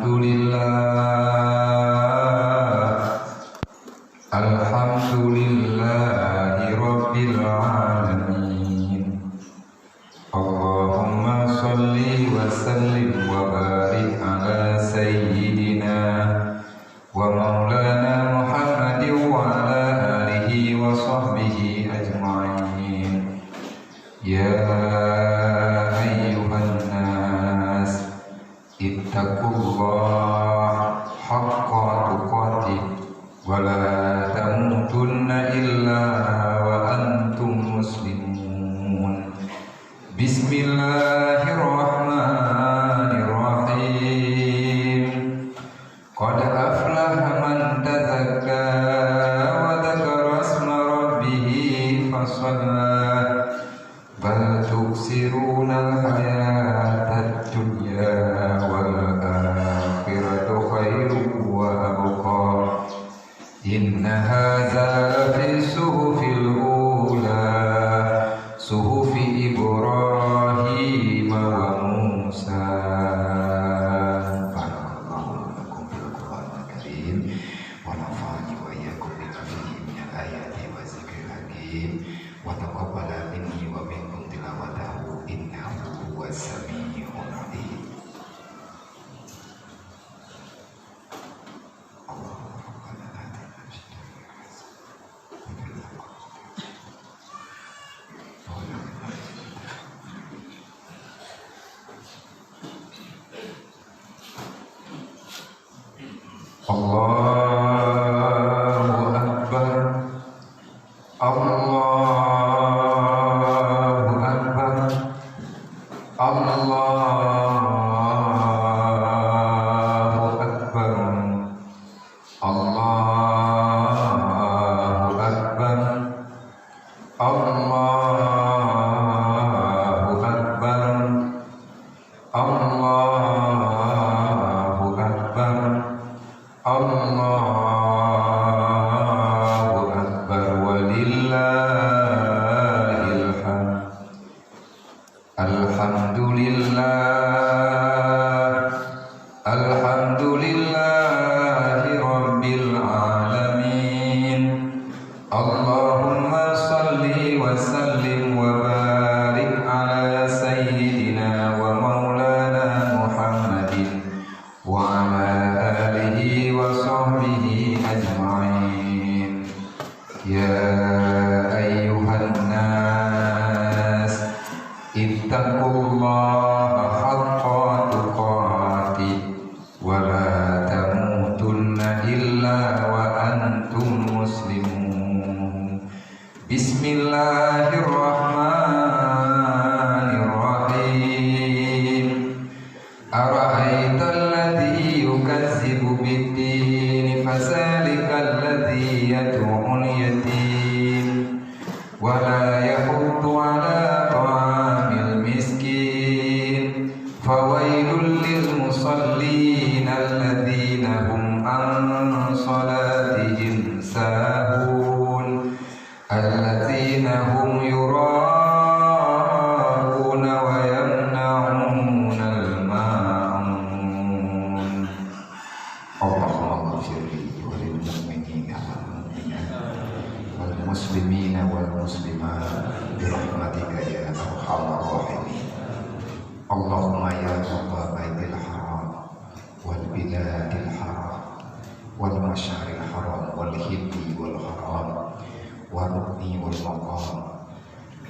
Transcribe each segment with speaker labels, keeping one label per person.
Speaker 1: Alhamdulillahi Rabbil Alamin. Allahumma salli wa sallim wa barik ala sayyidina wa maulana Muhammadin wa ala alihi wa sahbihi ajma'in. Ya ayyuhan nas ittaqullaha haqqa tuqatih wa la tamutunna illa wa antum muslimun. Bismillahirrahmanirrahim. Qad aflaha man tazakka wa dzakara isma rabbih fasalla. Bal tuksiruna al-hayatad dunya wal akhiratu khairun wa abqa. Inna hadza fi suhufil ula suhufi Ibrahim wa Musa. Barakallahu lakum fil Qur'anil Karim wa nafa'ani wa iyyakum bima fihi minal ayati wa dzikril hakim wa taqabbala minni wa minkum tilawatahu innahu huwas sami'ul 'alim. Allahu Akbar, Allahu Akbar, Allahu Akbar, Allahu Akbar, Allahu Akbar, Allahu Akbar, Allahu Akbar walillahil hamd. Alhamdulillah, alhamdulillahi rabbil alamin. Allahumma salli wa sallim wa barik ala sayyidina wa maulana Muhammadin wa ala alihi wa sahbihi ajma'in. Ya ayyuhan nas ittaqullaha haqqa tuqatih wa la tamutunna illa wa antum muslimun. Bismillahirrahmanirrahim. Ara'aital ladzi yukazzibu bid-din fazalikal ladzi yad'ul yatim wa la yahuddu 'ala ta'amil miskin. Fawailul lil musallin alladzina hum an salatihim sahun alladzina hum yura'una wa yamna'una al-ma'un. Allahumma ighfirli wa lil mu'minina wal mu'minat wal muslimina wal muslimat bi rahmatika ya arhamar rahimin. Allahumma ya rabbal baitil haram wal biladil haram wal masyaril haram wal hilli wal haram wa rukni wal maqam.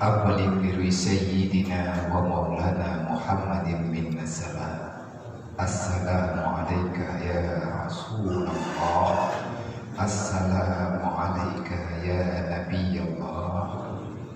Speaker 1: Ablig bi sayyidina wa maulana Muhammadin minna salam. Assalamu alayka ya Rasulullah, assalamu alayka ya Nabiyullah,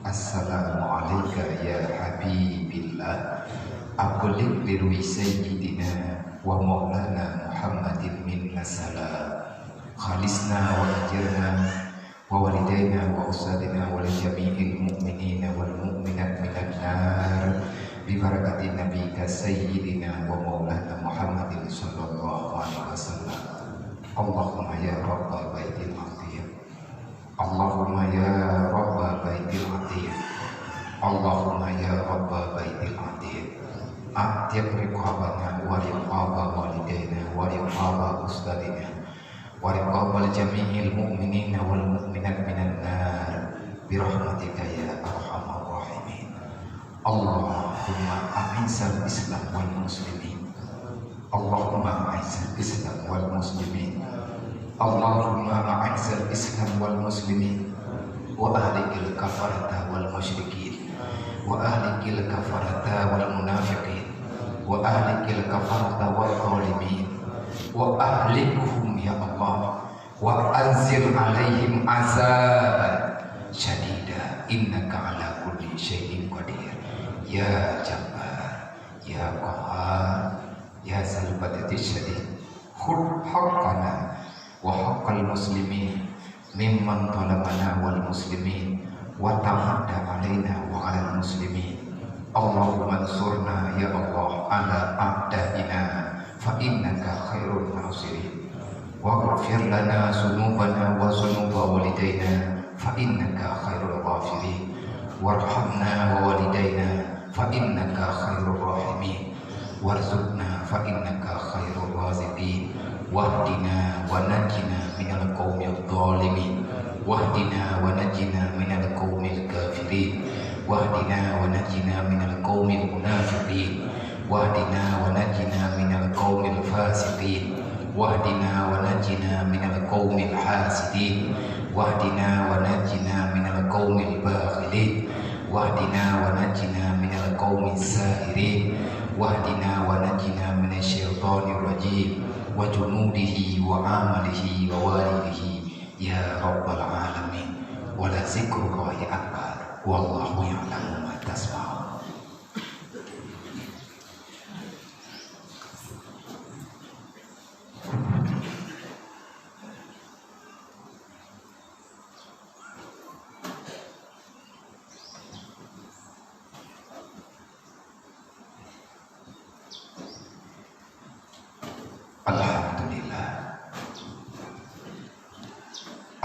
Speaker 1: assalamu alayka ya Habibillah. Ablig bi sayyidina wa maulana Muhammadin minna salam. Khalisna wa ajirna wa walidayna wa usadina wa li jami'il mu'minina wal mu'minat minan nar bi barakati nabiyika sayyidina wa maulana Muhammadin sallallahu alaihi wasallam. Allahumma ya rabbal baitil atiq, Allahumma ya rabbal baitil atiq, Allahumma ya rabbal baitil atiq. a'tiq riqabana wa riqaba walidayna wa riqaba ustadina wa riqabal jami'il mu'minina wal mu'minat minan nar birahmatika ya arhamar rahimin. Allahumma a'izal islam wal muslimin, Allahumma a'izal islam wal muslimin, Allahumma a'izal islam wal muslimin wa ahlikil kafarata wal musyrikin wa ahlikil kafarata wal munafiqin wa ahlikil kafarata wal zalimin wa ahlikuhum ya Allah wa anzil alaihim azaban syadida innaka ala kulli syai'in qadir ya jabbar ya qahhar ya zal badati syadid khudh haqqana wa haqqal muslimin mimman talamana wal muslimin wa ta'adda alaina wa alal muslimin. Allahumma ansurna ya Allah ala a'daina fa innaka khairul nasirin wa ghfir lana sunubana wa sunuba walidaina fa innaka khairul ghafirin warhamna wa walidaina fa innaka khairur rahimin warzuqna fa innaka khairur raziqin wahdina wa najina minal qaumil zalimin wahdina wa najina minal qaumil kafirin wahdina wa najina minal qaumil munafiqin wahdina wa najina minal qaumil fasiqin wahdina wa najina minal qaumil hasidin wahdina wa najina minal qaumil baghilin wahdina wa najina minal qaumis sahirin wahdina wa najina minasy syaithanir rajim wa junudihi wa amalihi wa walidihi ya rabbal alamin. Wa la zikrullahi akbar wallahu ya'lamu ma tasma'un.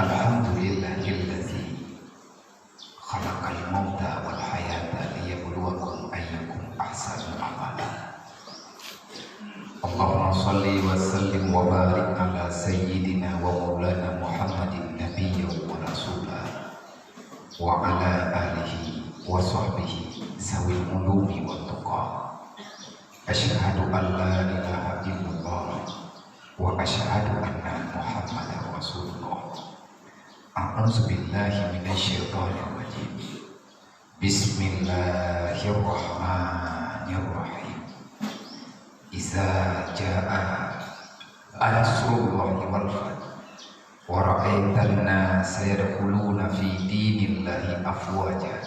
Speaker 1: Alhamdulillahillazi khalaqal mauta wal hayata liyabluwakum ayyukum ahsanu amala. Allahumma shalli wa sallim wa barik ala sayyidina wa maulana Muhammadin nabiyyan wa rasulah wa ala alihi wa sahbihi zawil ulumi wa tuqa. Asyhadu an la ilaha illallah wa asyhadu anna Muhammadar rasulullah. A'udzu billahi minasy syaithanir rajim. Bismillahirrahmanirrahim. Iza jaa nasrullahi wal fath wa ra'aitan nasa yadkhuluna fi dinillahi afwaja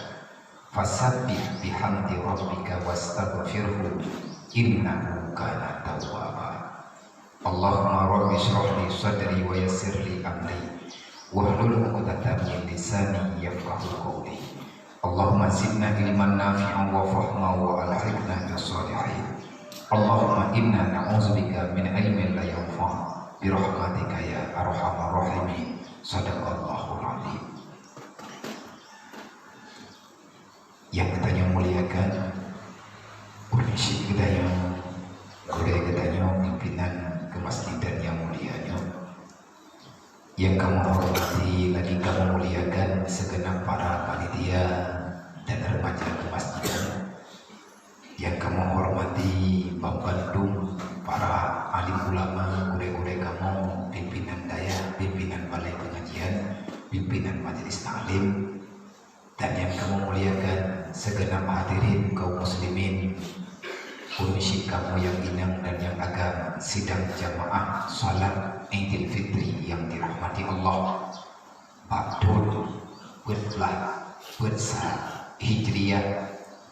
Speaker 1: fasabbih bihamdi rabbika wastaghfirhu innahu kana tawwaba. Allahumma rabbi shrah li sadri wa yassir li amri wahlul 'uqdatam min lisani yafqahu qawli. Allahumma zidna ilman nafi'an wa fahman wa alhiqna bis shalihin. Allahumma inna na'udzubika min ilmin la yanfa' bi rahmatika ya arhamar rahimin. Shadaqallahul azim. Yang katanya muliakan permisi katanya budaya katanya pimpinan kemasjidan yang mulianya, yang kamu hormati lagi kamu muliakan segenap para panitia dan remaja kemasjidan, yang kamu hormati Bandung, para alim ulama, gure-gure kamu, pimpinan daya, pimpinan balai pengajian, pimpinan majelis taklim, dan yang kamu muliakan segenap hadirin kaum muslimin, kondisi kamu yang inang dan yang agam sidang jamaah salat Idul Fitri yang dirahmati Allah. Ba'dul berbelah bersaat Hijriyah,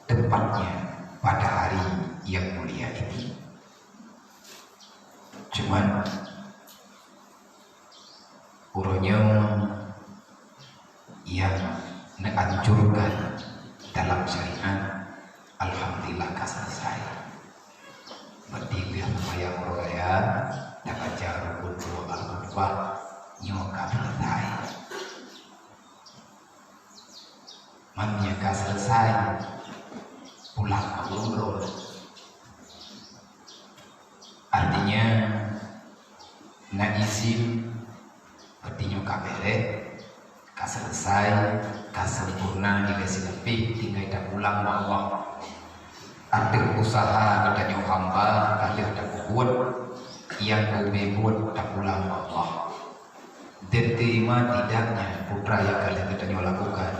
Speaker 1: tepatnya pada hari yang mulia ini. Cuman uronya yang dianjurkan dalam syariat alhamdulillah selesai. Bertiga lumayan raya tak ajar rukun al-khutbah nyoka selesai. Mamnya selesai pulang ke umroh izin artinya kabeh ka selesai ka sempurna dikasih lebih tinggal dah pulang ma Allah. Ada usaha katanya hamba ada buat yang kau buat tak pulang ma Allah. Diterima tidaknya putra yang kalian katanya lakukan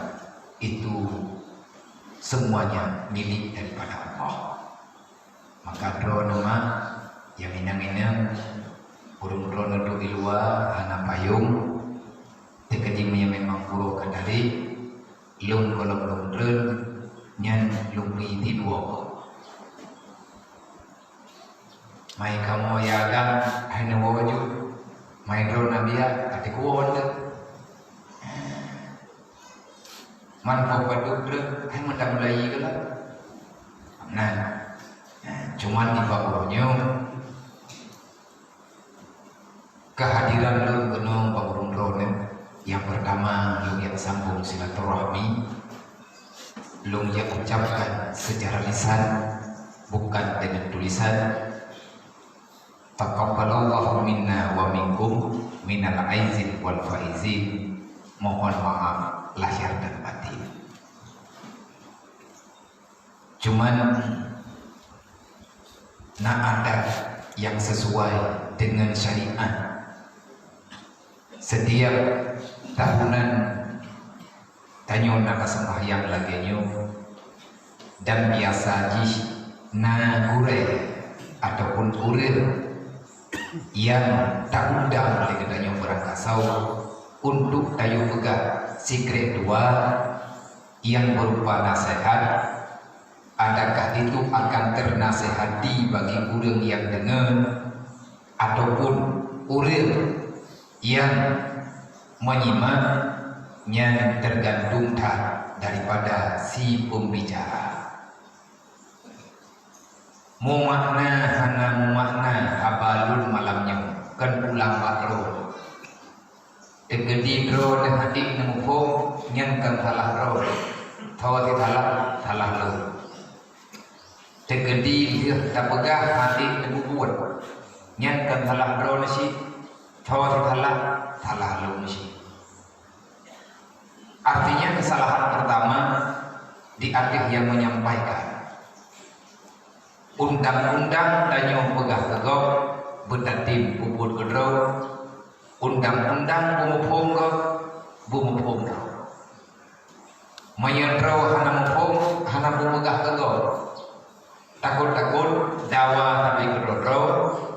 Speaker 1: itu semuanya milik daripada Allah. Maka dro nama yang inang-inang urung dro nado di luar hana payung tekadimnya memang puro kadari lung kolong lung dren nyan lung di dua mai kamu yagan hanya waju mai dro nabia ati kuon man kau baduk dre hai mendam lagi ke lah nah cuman di bakurnya kehadiran lung gunung bakurung drone yang pertama lung yang sambung silaturahmi lung yang ucapkan secara lisan bukan dengan tulisan. Taqabbalallahu minna wa minkum minal aizin wal faizin. Mohon maaf lahir dan batin. Cuman ada yang sesuai dengan syariat. Setiap tahunan tanyo nak sembahyang lagenyo dan biasa jih na gure ataupun kurir yang tak undang oleh kedanyo berangkasau untuk tayo pegang secret dua yang berupa nasihat. Adakah itu akan ternasehati bagi orang yang dengar ataupun orang yang menyimak yang tergantung daripada si pembicara. Mu makna hana mu makna habalun malamnya kan pulang bakro. Tegedi dro dan hadik nemu pom nyan kan salah ro. Tawati salah lo. Tegedi dia tak pegah hadik nemu buat. Nyan kan salah ro nasi. Tawati salah lo nasi. Artinya kesalahan pertama di adik yang menyampaikan. Undang-undang tanyo pegah tegok betatim puput kedro. Undang-undang bumupong ko bumupong ko. Mayandro hana mupong hana bumegah tegok. Takut-takut dawa tapi kedro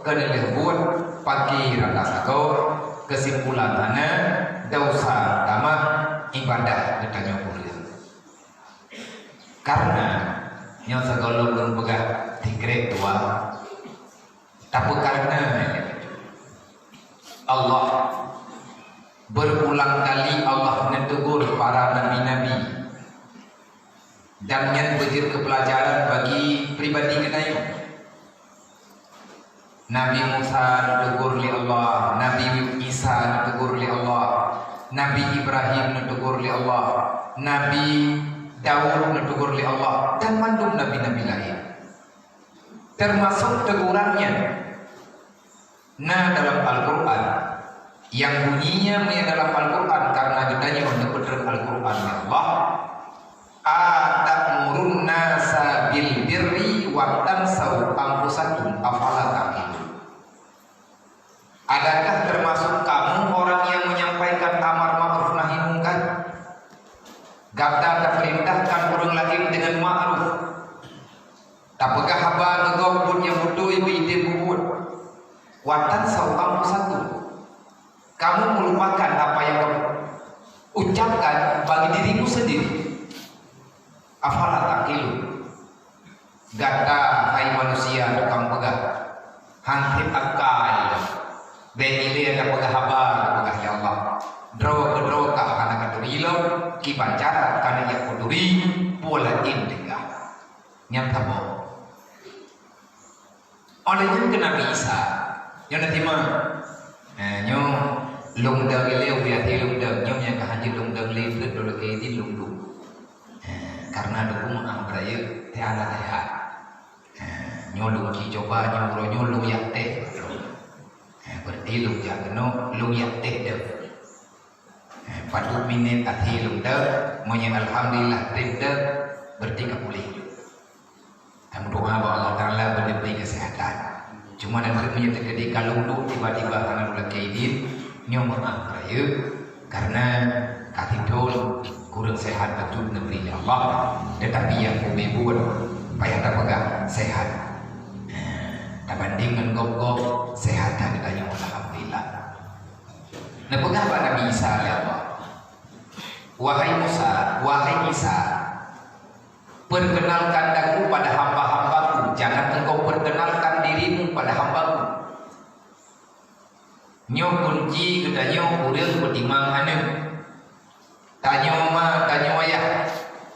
Speaker 1: kenilih buat pagi rata sago kesimpulan hana dosa tamah ibadah ketanyo kuliah. Karena yang segala belum pegah dikrek tua tapi karena Allah berulang kali Allah menegur para nabi-nabi dan yang menjadi kepelajaran bagi pribadi kenayo. Nabi Musa ditegur oleh Allah, Nabi Isa ditegur oleh Allah, Nabi Ibrahim ditegur oleh Allah, Nabi Daud ditegur oleh Allah dan mandum nabi-nabi lain. Termasuk tegurannya dalam Al-Quran yang bunyinya dalam Al-Quran karena gedanya untuk betul Al-Quran ya Allah atamurun nasa bil birri wa tansau anfusakum afala taqilun. Adakah termasuk kamu orang yang menyampaikan amar ma'ruf nahi munkar? Gabda perintahkan orang lain dengan ma'ruf. Tapakah haba ngegobun yang butuh ibu ide bubut. Watan sawam satu. Kamu melupakan apa yang kamu ucapkan bagi dirimu sendiri. Afala taqilu. Gata hai manusia tukang pegah. Hangkit akal. Beile ada pegah haba pegah ya Allah. Dro ka kana kadurilo ki bancara kana ya kuduri pola indega. Nyata mo. Oleh yang ke Nabi Isa yang nanti mah nyong lung dang ileu biati lung dang nyong yang kahaji lung dang leu dulu ke di lung du karena dulu ang beraya tiada teh nyong lung ki coba nyong lung ya teh berarti lu ya kena lu ya teh dah. Patut minit hati lu dah, monya alhamdulillah teh dah berarti kapulih. Kamu doa bahwa Allah Taala beri kesehatan. Cuma nanti punya terjadi kalau lu tiba-tiba tangan ulah kaidin, nyo maaf raya karena katidol kurang sehat betul negeri Allah. Tetapi yang buat payah terpegang sehat. Banding dengan gop-gop sehat dan ditanya alhamdulillah. Nah pengapa Nabi Isa ya Allah? Wahai Musa, wahai Isa, perkenalkan aku pada hamba-hambaku, jangan engkau perkenalkan dirimu pada hambaku. Nyo kunci kedanyo urang bertimang anu. Tanyo ma, tanyo ayah,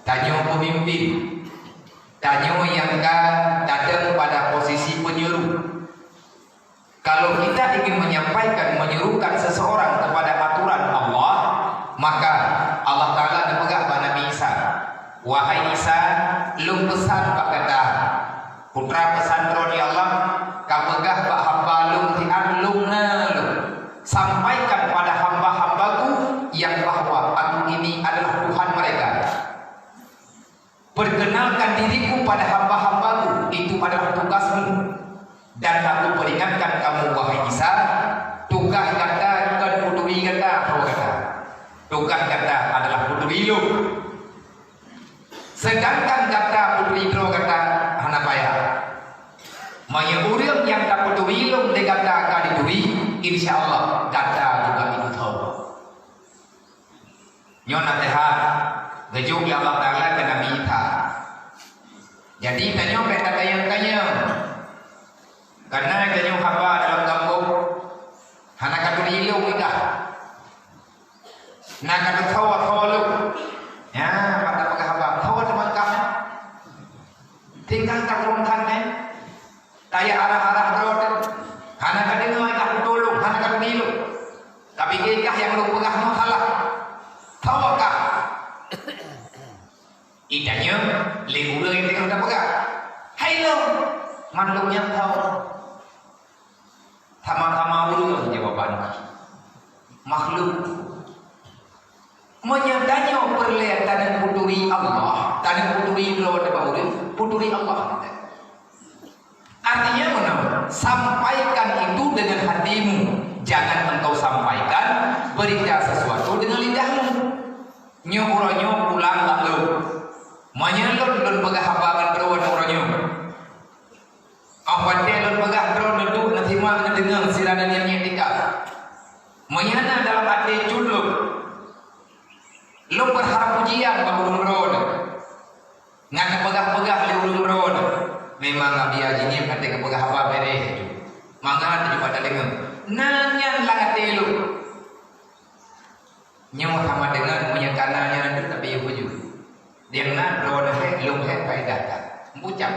Speaker 1: tanyo pemimpin. Tanyo yang datang pada posisi penyuruh. Kalau kita ingin menyampaikan, menyuruhkan seseorang kepada aturan Allah, maka Allah Ta'ala memegang Nabi Isa. Wahai Isa, lu pesan pak kata putra pesan roni Allah, kapegah pak hamba lu dianlung lu. Sampaikan pada hamba-hambaku yang bahwa aku ini adalah Tuhan mereka. Perkenalkan diriku pada hamba-hambaku, itu adalah tugasmu. Dan aku peringatkan kamu wahai Isa, tugas kata bukan puturi kata, tugas kata adalah puturi lu. Sedangkan kata puturi lu kata hana payah. Menyeburium yang tak puturi lu dikata akan dituri, insya Allah kata juga itu tahu. Nyona tehat gejuk ya Allah Ta'ala ke Nabi Isa. Jadi tanya beta tanya karena tanya hamba dalam kampung hana kaduri ilung kita nak kadu tawa lu ya mata pakai hamba tawa teman kamu tinggal taklum kan taya arah-arah terus hana kadeng tak tolong hana kaduri ilung tapi kekah yang lu pegah no salah tawakah idanya lehura yang kita udah pegang. Hai lo, manlung yang tahu. Sama-sama dulu jawaban. Makhluk menyadanya perlihatkan puturi Allah, dan puturi lawan bahuri, puturi Allah. Artinya mana? Sampaikan itu dengan hatimu. Jangan engkau sampaikan berita sesuatu dengan lidahmu. Nyokuranyo pulang lalu. Menyalon lon pegah habangan berawan orangnya. Awatnya lon pegah berawan duduk nanti mak mendengar siranan yang nyetika. Menyana dalam hati culuk. Lo berharap ujian bahu berawan. Ngana pegah-pegah liulung berawan. Memang Nabi Haji ni kata ke pegah apa bere. Mangga tu pada dengar. Nanyan langat telu. Nyawa sama dengan menyekananya nanti tapi ya wujud. Dia nak berwarna lung faedah tak bucap.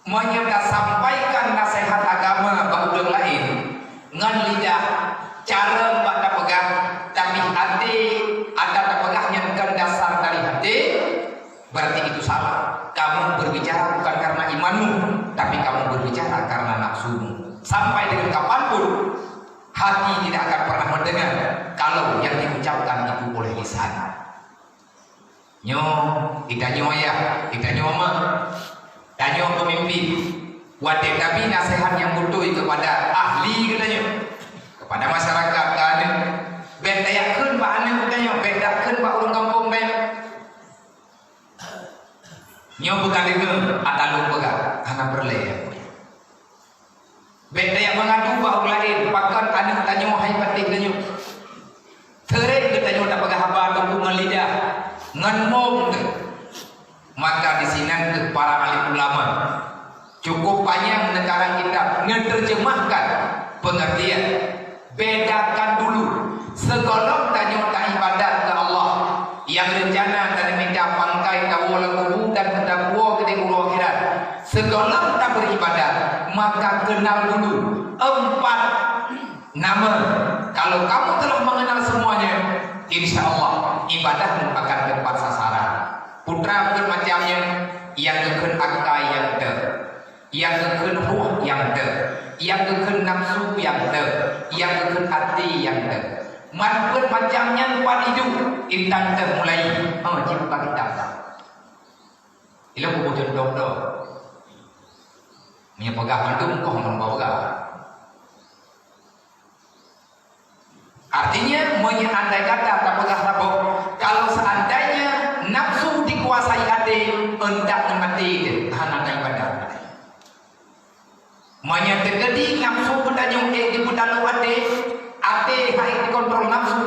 Speaker 1: Menyata sampaikan nasihat agama bagi orang lain ngan lidah cara baca pegang tapi hati ada terpegahnya bukan dasar dari hati berarti itu salah. Kamu berbicara bukan karena imanmu tapi kamu berbicara karena nafsumu. Sampai dengan kapanpun hati tidak akan pernah mendengar kalau yang diucapkan itu oleh lisan. Nyo, kita nyo ya, kita nyo mama, tanyo pemimpin. Wadah tapi nasihat yang butuh kepada ahli katanya, kepada masyarakat kan. Benda yang kun pak ane katanya, benda kun pak orang kampung ben. Nyo bukan dengar, ada lupa kan, karena berleh. Benda yang mengadu pak orang lain, pakan ane tanyo hai patik katanya. Terek katanya tak pakai haba tunggu lidah. Ngenmong maka di sini para alim ulama cukup banyak negara kita menerjemahkan pengertian bedakan dulu segolong tanya tak ibadat ke Allah yang rencana dan minta pangkai kawula kubu dan kedakwa ke di akhirat segolong tak beribadat maka kenal dulu 4 nama. Kalau kamu telah mengenal semuanya, insya Allah ibadahmu akan tepat sasaran. Putra bermacamnya, yang kekun akal yang ter, yang kekun ruh yang ter,
Speaker 2: yang keun nafsu yang teu, yang keun hati yang teu. Man pun macamnya pan hidup intan teu mulai. Cik buka kitab. Ilo buku contoh do. Nya pegangan tu muka orang bawa. Artinya andai kata apakah rabok kalau seandainya nafsu dikuasai hati hendak mati tahanan ibadah. Manya terjadi nafsu pedanyong di pedalu hati hai dikontrol nafsu,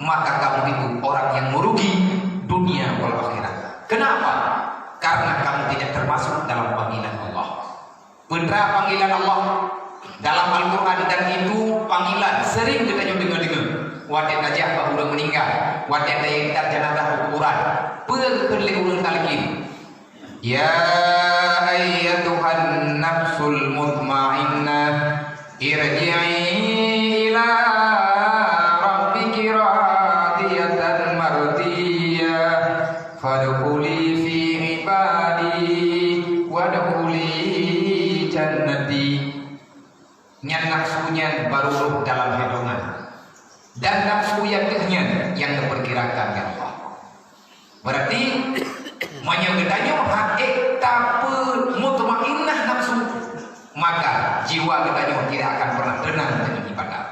Speaker 2: maka kamu itu orang yang merugi dunia wal akhirat. Kenapa? Karena kamu tidak termasuk dalam panggilan Allah. Benar panggilan Allah dalam Al-Quran, dan itu panggilan sering kita dengar. Wadah najah bahu udah meninggal, wadah daya kita jenazah kuburan, perkeli ulun talqin. Ya ayyatuhan nafsul mutmainnah, irji'i ila rabbiki radiyatan mardiyah, fadkhuli fi ibadi wadkhuli jannati. Nyan nafsunya baru dalam hidungan, dan nafsu yakihnya yang diperkirakan ya Allah. Berarti menyebutnya hakik tapi mutmainnah nafsu, maka jiwa kita tidak akan pernah tenang dengan ibadah.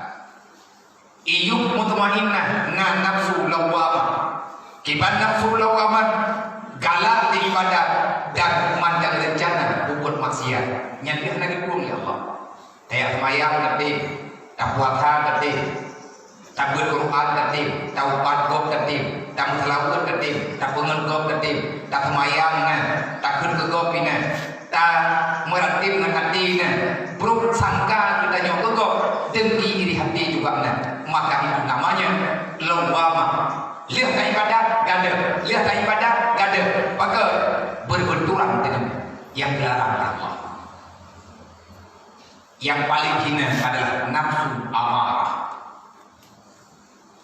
Speaker 2: Iyuk mutmainnah na nafsu lawamah, kiban nafsu lawamah galak di ibadah dan mandang rencana buat maksiat. Nyandih lagi pun ya Allah. Kayak semayang ketik, tak puasa ketik, tak berquran ketik, tak ubat gop ketik, tak selawat ketik, tak pengen-gop ketik, tak semayang tak ke gop ini, tak meratib dengan hati buruk sangka kita nyok gop dengki iri hati juga maka itu namanya lawamah. Lihat ibadah gada, lihat ibadah gada, maka berbenturan dengan yang dilarang Allah. Yang paling hina adalah nafsu amarah.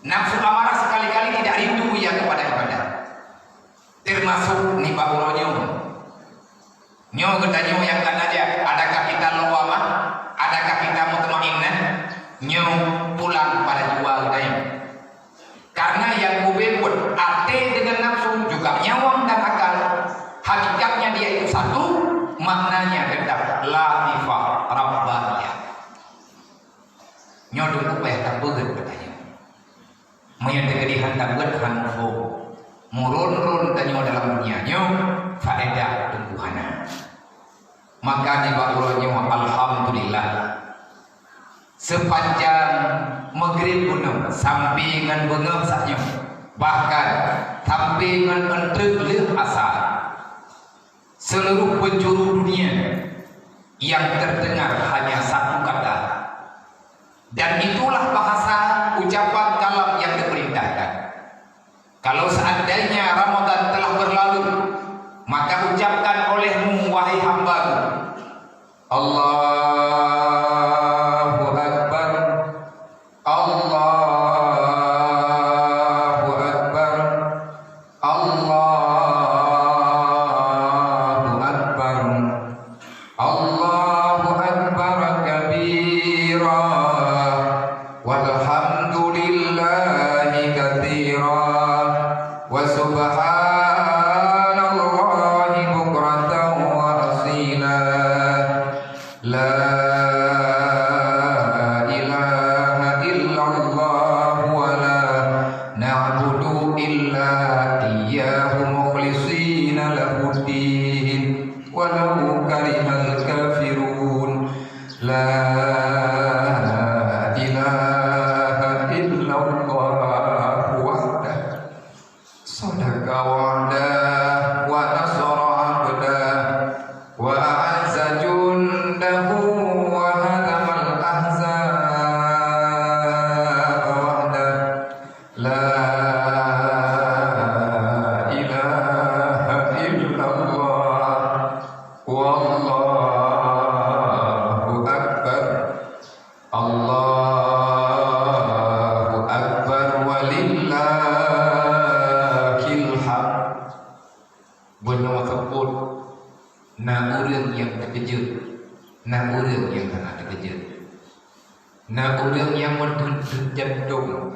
Speaker 2: Nafsu amarah sekali-kali tidak rindu ya kepada ibadah. Termasuk niba uronyo. Nyo gedanyo yang kan aja. Adakah kita lawamah? Adakah kita mutmainnah? Nyo pulang pada jiwa gedanyo. Karena yang kubebut ate dengan nafsu juga nyawang dan akal. Hakikatnya dia itu satu, maknanya beda. Latifah Rabbaniyah. Nyodong upaya tak beget katanya. Mayan tegadi hantar beget hanfo. Murun-run tanyo dalam dunia nyo faedah tumbuhana. Maka di bawahnya alhamdulillah. Sepanjang maghrib pun sampingan bengap saknya. Bahkan sampingan entrek asal. Seluruh penjuru dunia yang terdengar hanya satu kata, dan itulah bahasa ucapan kalam yang diperintahkan. Kalau seandainya Ramadan telah berlalu, maka ucapkan olehmu wahai hambaku, Allahu Akbar, Allahu Akbar, Allahu Akbar, Allahu Akbar kabira, walhamdulillahi katsira, wa subhanallahi bukratan wa asila. La ilaha illallah wa la na'budu illa iyyahu mukhlishina lahuddin walau karihal kafirun. La ilaha illallah wahdah sadaqa wa'dah wa nasara 'abdah wa a'azza jundahu wa hadamal ahzaba wahdah. La ilaha illallah wallahu akbar, Allahu akbar walillahil hamd. Benar sebut na urang yang terkejut Nah orang yang kena terkejut, nah orang yang menjendung,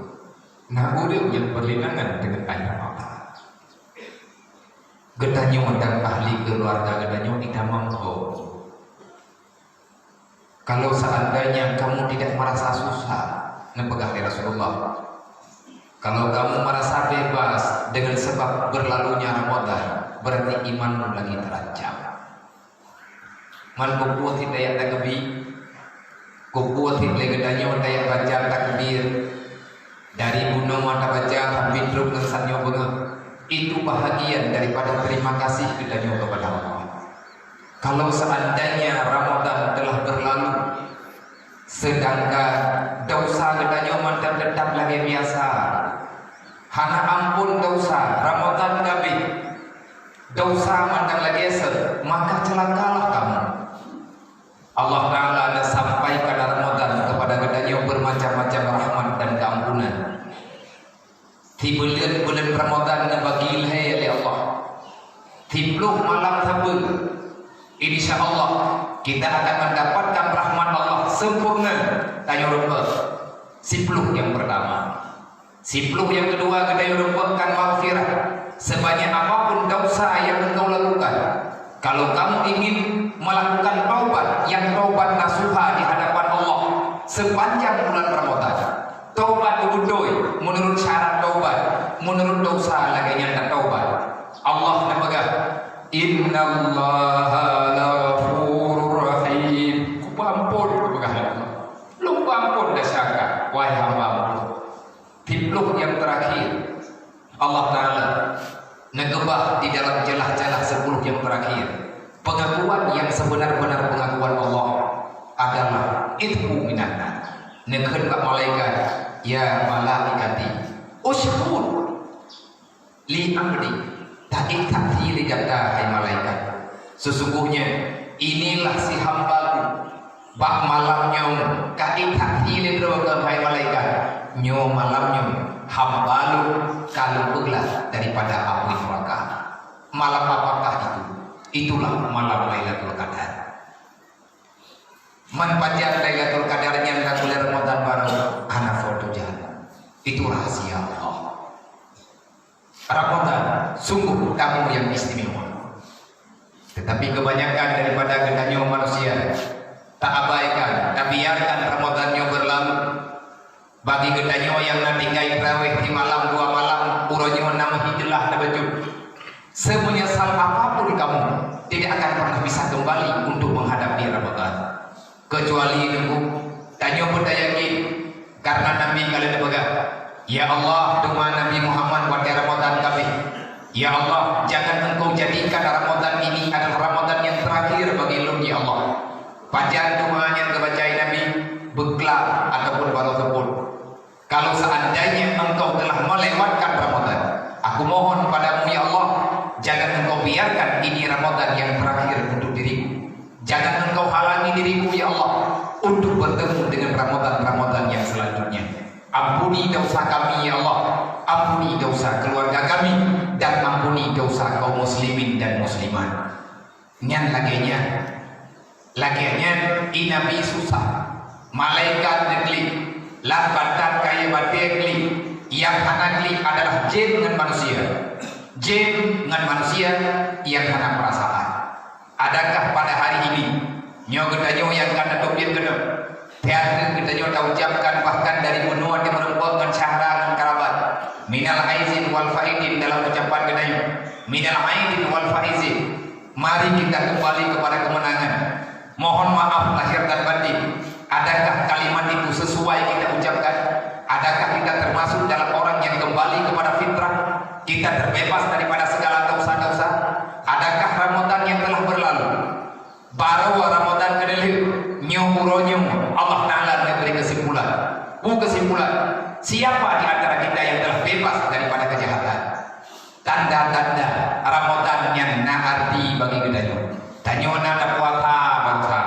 Speaker 2: nah orang yang berlinangan dengan air mata. Gedanyo dan ahli keluarga gedanyo tidak mampu. Kalau seandainya kamu tidak merasa susah, nepegang di Rasulullah. Kalau kamu merasa bebas dengan sebab berlalunya Ramadan, berarti imanmu lagi terancam. Man kubuat hidayat takbir, kubuat hidayat gedanyo hidayat baca takbir dari gunung mata baca habis truk ngersatnya banget. Itu bahagian daripada terima kasih gedanyo kepada Allah. Kalau seandainya Ramadan telah berlalu, sedangkan dosa gedanyo mantan tetap lagi biasa, hana ampun dosa Ramadan gabi, dosa mantan lagi esok, maka celakalah kamu. Allah Ta'ala ada sampaikan Ramadan kepada gedanyo bermacam-macam rahmat dan keampunan. Di bulan Ramadan bagi ilhai oleh Allah. Di puluh malam sabun, insya Allah kita akan mendapatkan rahmat Allah sempurna. Tayo rupa 10 yang pertama, 10 yang kedua kita rupakan maghfirah sebanyak apapun dosa yang engkau lakukan. Kalau kamu ingin melakukan taubat yang taubat nasuha di hadapan Allah sepanjang bulan Ramadan, taubat budoi menurut syarat taubat, menurut dosa lagi yang tak taubat. Allah namaga innallaha ghafurur rahim. Ku ampun kepada Allah. Lu ampun dah syaka wahai hamba-Mu. Tipluk yang terakhir Allah Ta'ala ngegebah di dalam celah-celah 10 yang terakhir. Pengakuan yang sebenar-benar pengakuan Allah adalah ithu minanna. Nekhen pak malaikat, ya malaikati ushhud li amri ta'ikati li jata hai malaikat. Sesungguhnya inilah si hambaku bak malamnya ka'ikati li droga hai malaikat. Nyo malamnya hambalu kalau peglah daripada api neraka. Malam apakah itu? Itulah malam Lailatul Qadar. Man pajar Lailatul Qadar yang tak boleh Ramadan baru ana foto jalan. Itu rahasia Allah. Ramadan sungguh tamu yang istimewa. Tetapi kebanyakan daripada gedanyo manusia tak abaikan, tak biarkan Ramadannya berlalu. Bagi gedanyo yang nanti gai terawih di malam 2 malam, uronyo nama hijelah na baju. Semenyesal apapun kamu, tidak akan pernah bisa kembali untuk menghadapi Ramadan. Kecuali nunggu tanyo pun yakin karena Nabi kalian pegang. Ya Allah, doa Nabi Muhammad pada Ramadan kami. Ya Allah, jangan engkau jadikan Ramadan ini adalah Ramadan yang terakhir bagi lu ya Allah. Panjang doa yang kebacai Nabi beklar ataupun baru sebut. Kalau seandainya engkau telah melewatkan Ramadan, aku mohon padamu ya Allah, jangan engkau biarkan ini Ramadan yang terakhir untuk diriku. Jangan engkau halangi diriku ya Allah untuk bertemu dengan Ramadan-Ramadan yang selanjutnya. Ampuni dosa kami ya Allah, ampuni dosa keluarga kami, dan ampuni dosa kaum muslimin dan muslimat. Nyan laginya inabi susah, malaikat negeri, lambatan kaya batekli, yang hanakli adalah jin dengan manusia. Jin dengan manusia yang hana perasaan. Adakah pada hari ini nyo gedanyo yang kena topir gedem teater gedanyo tak ucapkan bahkan dari benua di merempatkan syahra dan karabat minal aizin wal faidin dalam ucapan gedanyo minal aizin wal faizin. Mari kita kembali kepada kemenangan. Mohon maaf lahir dan batin. Adakah kalimat itu sesuai kita ucapkan? Adakah kita termasuk dalam orang yang kembali kepada fitrah? Kita terbebas daripada segala dosa-dosa? Adakah Ramadan yang telah berlalu baru Ramadan kedelih nyuruhnya Allah Ta'ala memberi kesimpulan? Kesimpulan siapa di antara kita yang telah bebas daripada kejahatan? Tanda-tanda Ramadan yang naarti bagi gedanyo tanyo nana puasa bangsa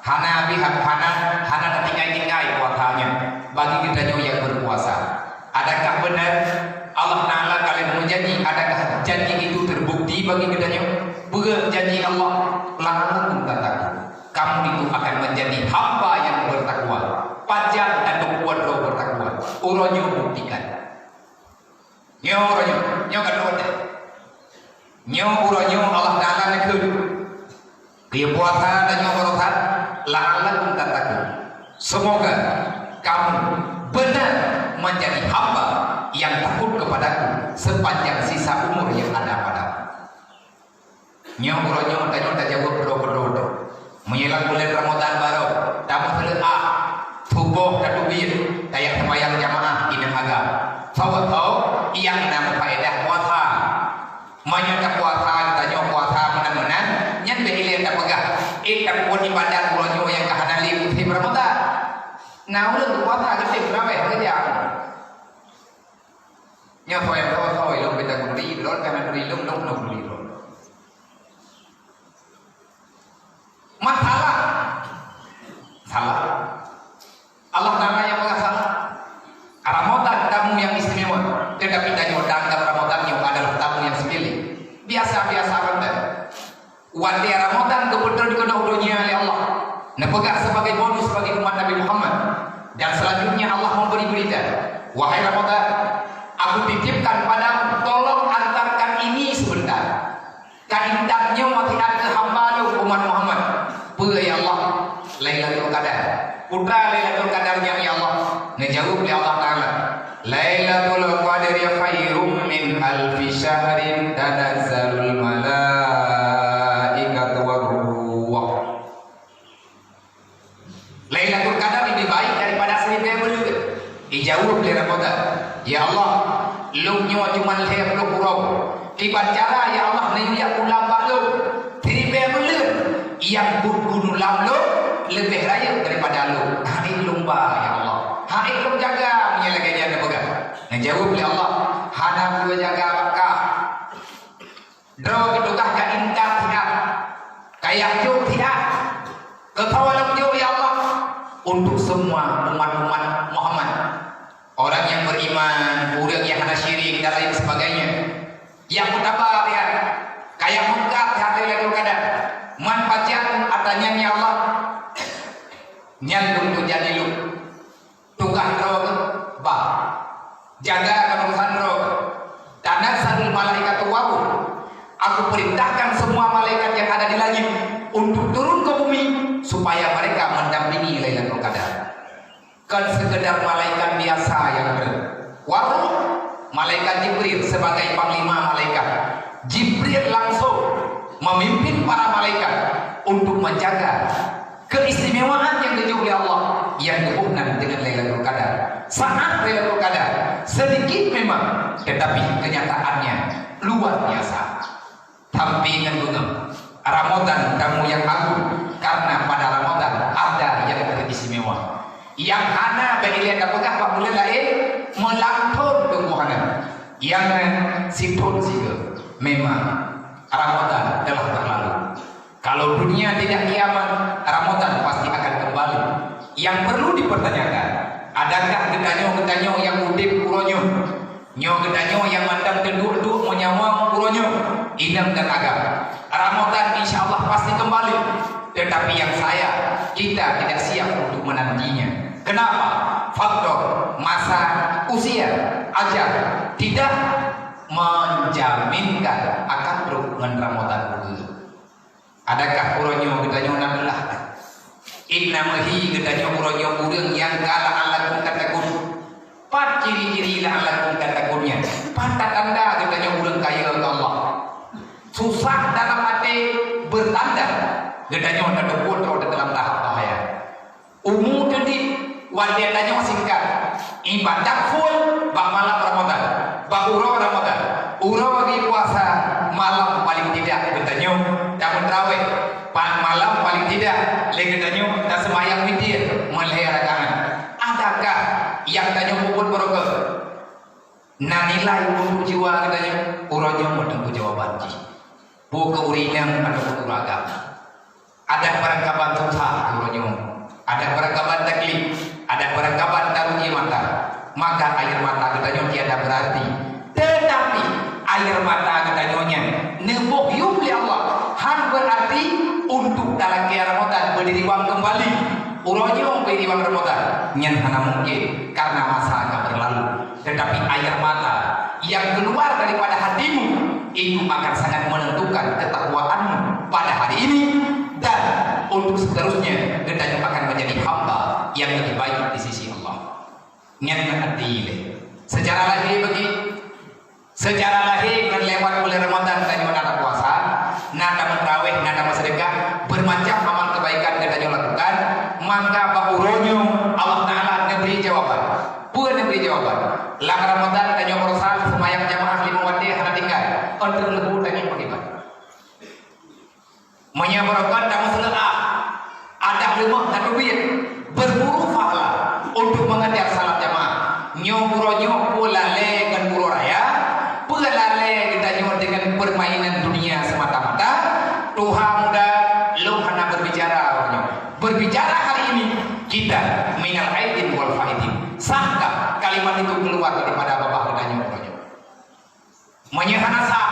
Speaker 2: hana bihak hana tinggai-tinggai puasanya bagi gedanyo yang berpuasa. Adakah benar Allah Ta'ala kalian menjanji? Adakah janji itu terbukti bagi gedanyo? Bukan janji Allah langan tataku. kamu itu akan menjadi hamba yang bertakwa. Pajak dan kuat roh bertakwa. Uronyo buktikan. Nyo uronyo, nyo kan roh deh. Nyo uronyo Allah Taala nekun. Dia puasa dan nyo berobat, la'allakum tattaqun. Semoga kamu benar menjadi hamba yang takut kepadaku sepanjang sisa umur yang ada padamu. Nyo uronyo dan nyo tak jawab berdoa. Menjelang bulan Ramadan baru, tamu selesai, tubuh dan tubuh, kayak sembahyang jamaah ini agak. Tahu yang nama faedah puasa, menyatakan puasa, tanya puasa mana-mana, yang berilian tak pegang. Tak pun ibadat bulannya yang kehanali musim Ramadan. Nah udah puasa kita berapa kerja? Nyawa yang kau ilmu kita beri, lor kami beri ilmu, lor beri lor. Masalah salah Allah Ta'ala yang mengasalah Ramadan tamu yang istimewa, tetapi tanya dalam Ramadan yang adalah tamu yang sepele biasa-biasa saja. Wadi Ramadan kebetulan dikenal dunia oleh Allah nepegak sebagai bonus bagi umat Nabi Muhammad. Dan selanjutnya Allah memberi berita, wahai Ramadan, aku titipkan padamu, tolong antarkan ini sebentar. Kaindahnya wasiat ke hamba umat Muhammad. Pula ya Allah, Lailatul Qadar. Putra Lailatul Qadarnya ya Allah. Ngejawab oleh Allah Taala. Lailatul Qadar khairum min alfi syahrin tanazzalul malaikatu war-ruh. Lailatul Qadar lebih baik daripada 1000 bulan. Dijawab oleh Ramadan. Ya Allah, lu nyawa cuma leher lu kurang. Kibat cara ya Allah nanya ulang balu 1000 bulan. Yang gunung lamlo lebih raya daripada lu. Hai lumba ya Allah. Hai lu jaga menyelagainya ada pegang. Ngejawab oleh Allah, hana lu jaga bakah. Draw kitugah ka indah tidak. Kayak juk tidak. Ketawalam juk ya Allah untuk semua umat-umat Muhammad. Orang yang beriman, orang yang hana syirik dan lain sebagainya. Yang bertabar ya. Kayak mengkat hati Lailatul Qadar. Manfaatkan atanya ya Allah nyandung tu jadi lu tukang roh bah jaga kemuliaan roh tanazzalul malaikatu waru. Aku perintahkan semua malaikat yang ada di langit untuk turun ke bumi supaya mereka mendampingi Lailatul Qadar. Kan sekedar malaikat biasa yang waru, malaikat Jibril sebagai panglima malaikat. Jibril langsung memimpin para malaikat untuk menjaga keistimewaan yang dijauh oleh Allah yang dihubungkan dengan Lailatul Qadar. Saat Lailatul Qadar sedikit memang, tetapi kenyataannya luar biasa. Tapi dengan bunga Ramadan kamu yang agung, karena pada Ramadan ada yang teristimewa. Yang hana berilia kapagah pamula lain melantun tungguhanan yang sipun siga memang Ramadan telah berlalu. Kalau dunia tidak kiamat, Ramadan pasti akan kembali. Yang perlu dipertanyakan, adakah gedanyo-gedanyo yang udip kuronyo, nyo gedanyo yang mandang tenduk-duk menyawang kuronyo, inam dan agam. Ramadan insya Allah pasti kembali. Tetapi yang kita tidak siap untuk menantinya. Kenapa? Faktor masa, usia, ajal tidak menjaminkan akan dengan Ramadan dulu. Adakah uronyo gedanyo nabelah? Innamahi gedanyo uronyo urang yang kala alakum katakun. Pat ciri-ciri la alakum katakunnya. Pat tanda gedanyo urang kaya Allah. Susah dalam hati bertanda. Gedanyo ada putra dalam tahap bahaya. Umum jadi wadiannya singkat. Ibadat full bak malam Ramadan. Bak uro Ramadan. Uro bagi puasa malam paling tidak gedanyo dan terawih. Malam paling tidak legedanyo dan semayang witir melihara kangen. Adakah yang tanya puput berokok? Nah nilai untuk jiwa katanya uronyo menunggu jawaban ji. Buka urinam atau buku ragam. Ada perangkapan susah uronyo. Ada perangkapan taklif. Ada perangkapan taruji mata. Maka air mata katanya tiada berarti. Tetapi air mata katanya nebuk yum li Allah. Han berarti untuk dalam ke Ramadan berdiri wang kembali uronyo berdiri wang Ramadan nyen hana mungkin karena masa akan berlalu, tetapi air mata yang keluar daripada hatimu itu akan sangat menentukan ketakwaanmu pada hari ini dan untuk seterusnya gendanya akan menjadi hamba yang lebih baik di sisi Allah. Nyen adile secara lahir bagi secara lahir dan lewat bulan Ramadan dan nada puasa, nada mentraweh, nada bersedekah, bermacam amal kebaikan kita lakukan, maka bauronyo Allah Taala memberi jawaban. Bukan memberi jawaban. Lang Ramadan dan yang berusaha semayang jamaah 5 waktu hana tinggal. Untuk lebih dan yang beribadah. Menyabarakan dan masalah ada lemah dan duit berburu pahala untuk mengajar salat jamaah. Nyoburonyo pula le dengan puro raya. Pelale kita nyon dengan permainan dunia semata-mata. Tuhan muda lu hana berbicara hari ini kita minal aidin wal faidin. Sahkah kalimat itu keluar daripada bapak kita nyon? Menyehana sah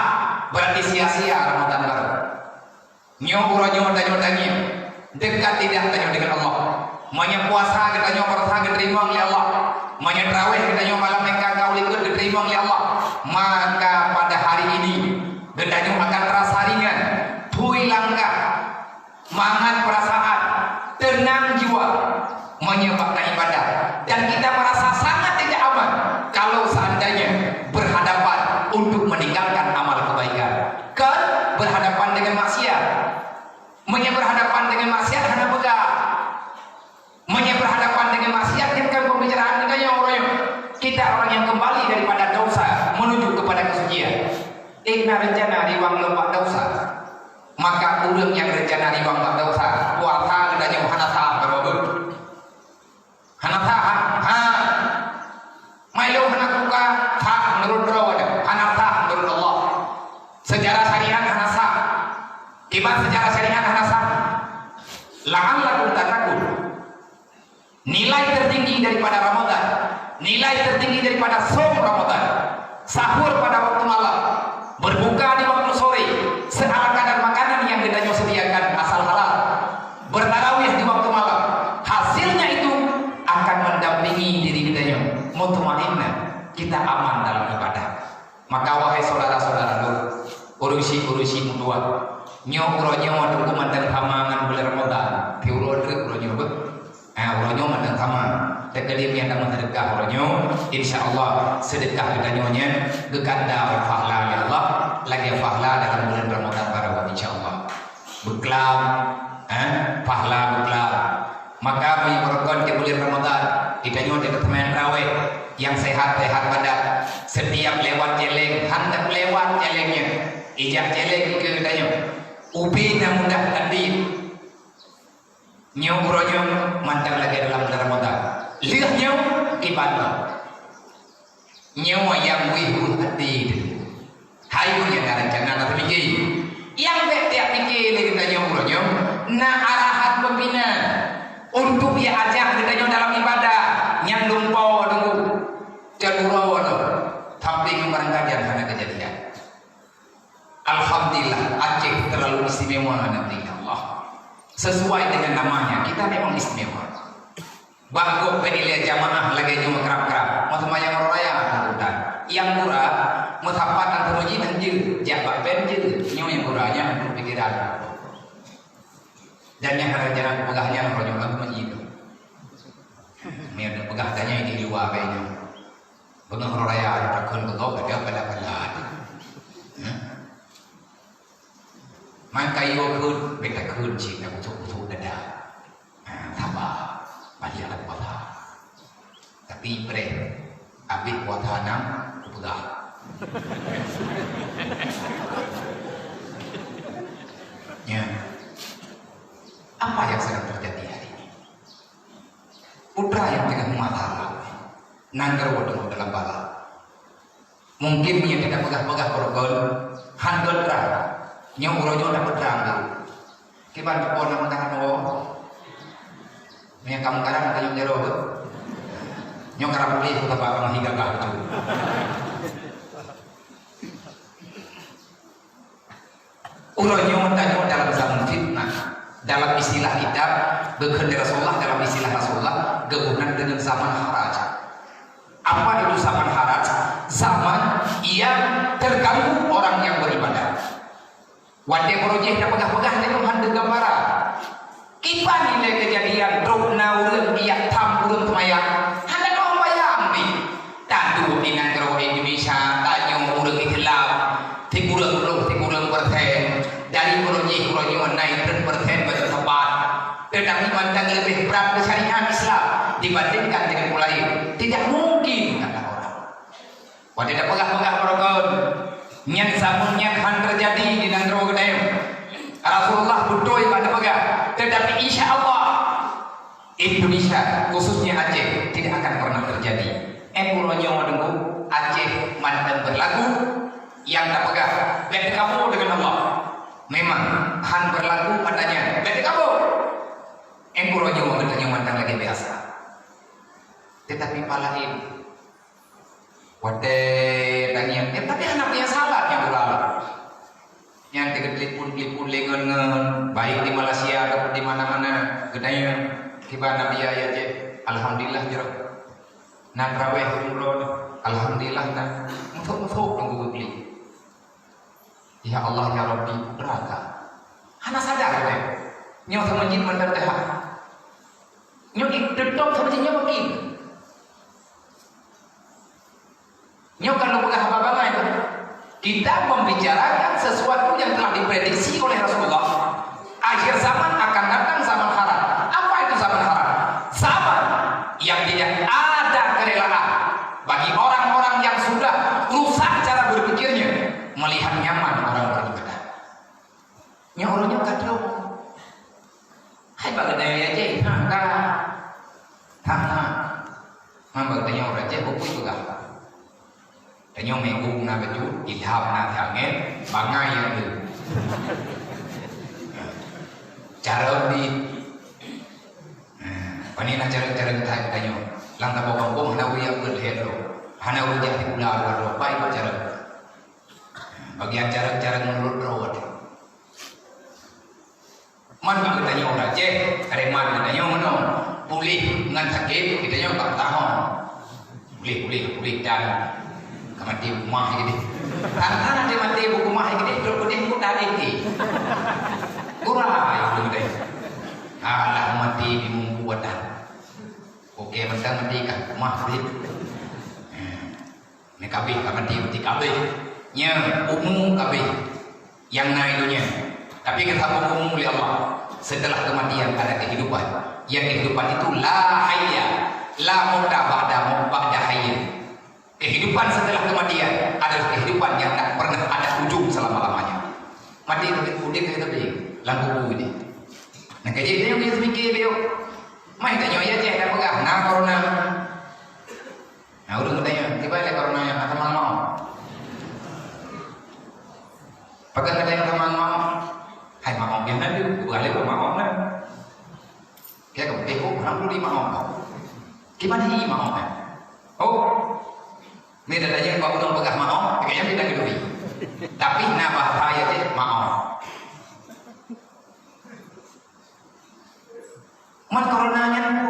Speaker 2: berarti sia-sia Ramadan baru. Nyoburonyo dan nyodangi dekat tidak kita dengan Allah. Menyepuasa kita nyobarasa diterima oleh Allah. Menyetraweh kita nyomalam mereka kau ikut diterima oleh Allah. Maka pada hari ini gendanya akan terasa ringan, pui langkah, mangat perasaan, tenang jiwa, menyebabkan ibadah, dan kita merasa sangat tidak aman kalau seandainya berhadapan untuk meninggalkan amal kebaikan, kan berhadapan dengan maksiat, berhadapan dengan maksiat hanya pegang, berhadapan dengan maksiat yang kan pembicaraan kita yang orang kita orang yang kembali daripada dosa menuju kepada kesucian. Rencana di wang lembak dosa, maka urang yang rencana di wang lembak dosa puasa gedanya hanasa berobot hanasa mailo hanakuka tak menurut rawat hanasa menurut Allah sejarah syariat hanasa kibat sejarah syariat hanasa la'allakum tattaqun. Nilai tertinggi daripada Ramadan, nilai tertinggi daripada som Ramadan, sahur pada waktu malam, berbuka di waktu sore, seala kadar makanan yang kita sediakan asal halal, bertarawih di waktu malam, hasilnya itu akan mendampingi diri kita yang mutmainnah, kita aman dalam ibadah. Maka wahai saudara-saudara, urusi mudua, nyokuronyo tunggu mantan hamangan bulan Ramadan, tiurodrek uronyo uronyo mantan hamangan. Terkedim yang akan sedekah orangnya, insya Allah sedekah gedanya geganda pahala ya Allah, lagi pahala dalam bulan Ramadan baru insya Allah. Beklam, pahala beklam. Maka menyebutkan ke bulan Ramadan, kita nyonya teman raweh yang sehat-sehat pada setiap lewat celeng, hendak lewat celengnya, ijak celeng ke gedanya, ubi yang mudah tadi, nyobrolnya mantap lagi dalam bulan Ramadan. Lihat nyawa ibadah nyawa yang wihud hati hayu yang ada rencana atau mikir yang tiap mikir kita nyawa nah arahan pembina untuk dia ajak kita dalam ibadah yang lumpau tunggu jadurau tapi kemarin kajian karena kejadian Alhamdulillah Aceh terlalu istimewa nanti Allah sesuai dengan namanya kita memang istimewa. Bangkok penilai jamaah lagi cuma kerap-kerap. Maksudnya yang orang raya hutan. Yang murah, mutapatan teruji anjir, jabat benjir, yang murahnya pikiran. Dan yang ada jalan pegahnya orang yang lagu menjid. Mereka pegahnya ini di luar kayaknya. Benar orang raya takkan betul ada pada. Maka ibu beta kun cik nak betul dada. Sabar. Balik alat wata tapi bre abik wata nam pegah ya apa yang sedang terjadi hari ini putra yang tengah masalah nanggar waduh dalam bala mungkin dia tidak pegah-pegah korogol handol terang nyuruh dapat terang kiban kepon nama tangan yang kamu kadang ada yang jero nyok karang beli kita bawa hingga kau uronyo dalam zaman fitnah dalam istilah kita bekerja Rasulullah, dalam istilah Rasulullah gabungan dengan zaman haraj. Apa itu zaman haraj? Zaman yang terganggu orang yang beribadah. Wadai projek dah pegah-pegah dengan handa gambaran. Kipan nilai kejadian drobna urang ia tam urang temayang. Handa kau bayang ni. Tandu di negara Indonesia tanya urang Islam. Tigurang persen dari projek naik persen bagi tempat. Tetapi mandang lebih berat syariat Islam dibandingkan dengan mulai. Tidak mungkin kata orang. Wadai dah pegah-pegah perokon. Nyan samun nyan han terjadi di negara Kedai. Rasulullah berdoi pada pegah. Tetapi insya Allah Indonesia khususnya Aceh tidak akan pernah terjadi. Pulau menunggu Aceh mantan berlaku yang tak pegah. Beda kamu dengan Allah. Memang han berlaku padanya. Beda kamu. Pulau Jawa katanya mantan lagi biasa. Tetapi palahin. Wadai dangian. Tapi anaknya salah yang ulama. Yang tegelipun lengan baik di Malaysia ataupun di mana-mana gedanya kibar Nabi ya je. Alhamdulillah jero. Nak raweh umroh. Alhamdulillah nak musuh tunggu beli. Ya Allah ya Rabbi beraka. Hana sadar kan? Nyo sama jin mandar dah. Nyo didok sama jin nyo makin. Nyo kalau pegah apa bangai tu? Kita membicarakan sesuatu yang telah diprediksi oleh Rasulullah. Akhir zaman akan datang zaman haram. Apa itu zaman haram? Zaman yang tidak ada kerelaan bagi orang-orang yang sudah rusak cara berpikirnya melihat nyaman orang beribadah. Nyorongnya kadang, hai bagadai aja, mambag tanya orang aja, buku juga. Tanya menggung na baju, ilham na tangan, bangai yang tu. Cara di, panina cara tanya, lang tahu kampung hana uya berhero, hana uya di ular baru, apa itu cara? Bagian cara menurut rawat. Man bang tanya orang aja, ada man tanya mana? Pulih ngan sakit, kita nyo tak tahu. Pulih dan mati rumah gini. Karena dia mati buku rumah gini, terus dia pun dah lagi. Kurang itu deh. Alah mati di membuatan. Oke, mentang mati kan rumah sih. Ini kabeh mati kabeh. Nya umum kabeh. Yang naiknya. Tapi kita umum oleh Allah. Setelah kematian ada kehidupan. Yang kehidupan itu la hayya, la muda ba'da hayya. Kehidupan setelah kematian adalah kehidupan yang tak pernah ada ujung selama-lamanya. Mati udah kita beli lampu ini. Nah kayak dia yang mikir dia, main tanya aja dah pegang. Nah corona, nah udah tanya, tiba ada corona yang kata mau. Pegang kata yang kata mau, hai mau yang nanti balik mau mana? Dia kemudian orang dulu mau, gimana ini mau kan? Oh. Ini datanya kalau udah pegang mau, kayaknya tidak gedui. Tapi nama bahaya je mau. Man coronanya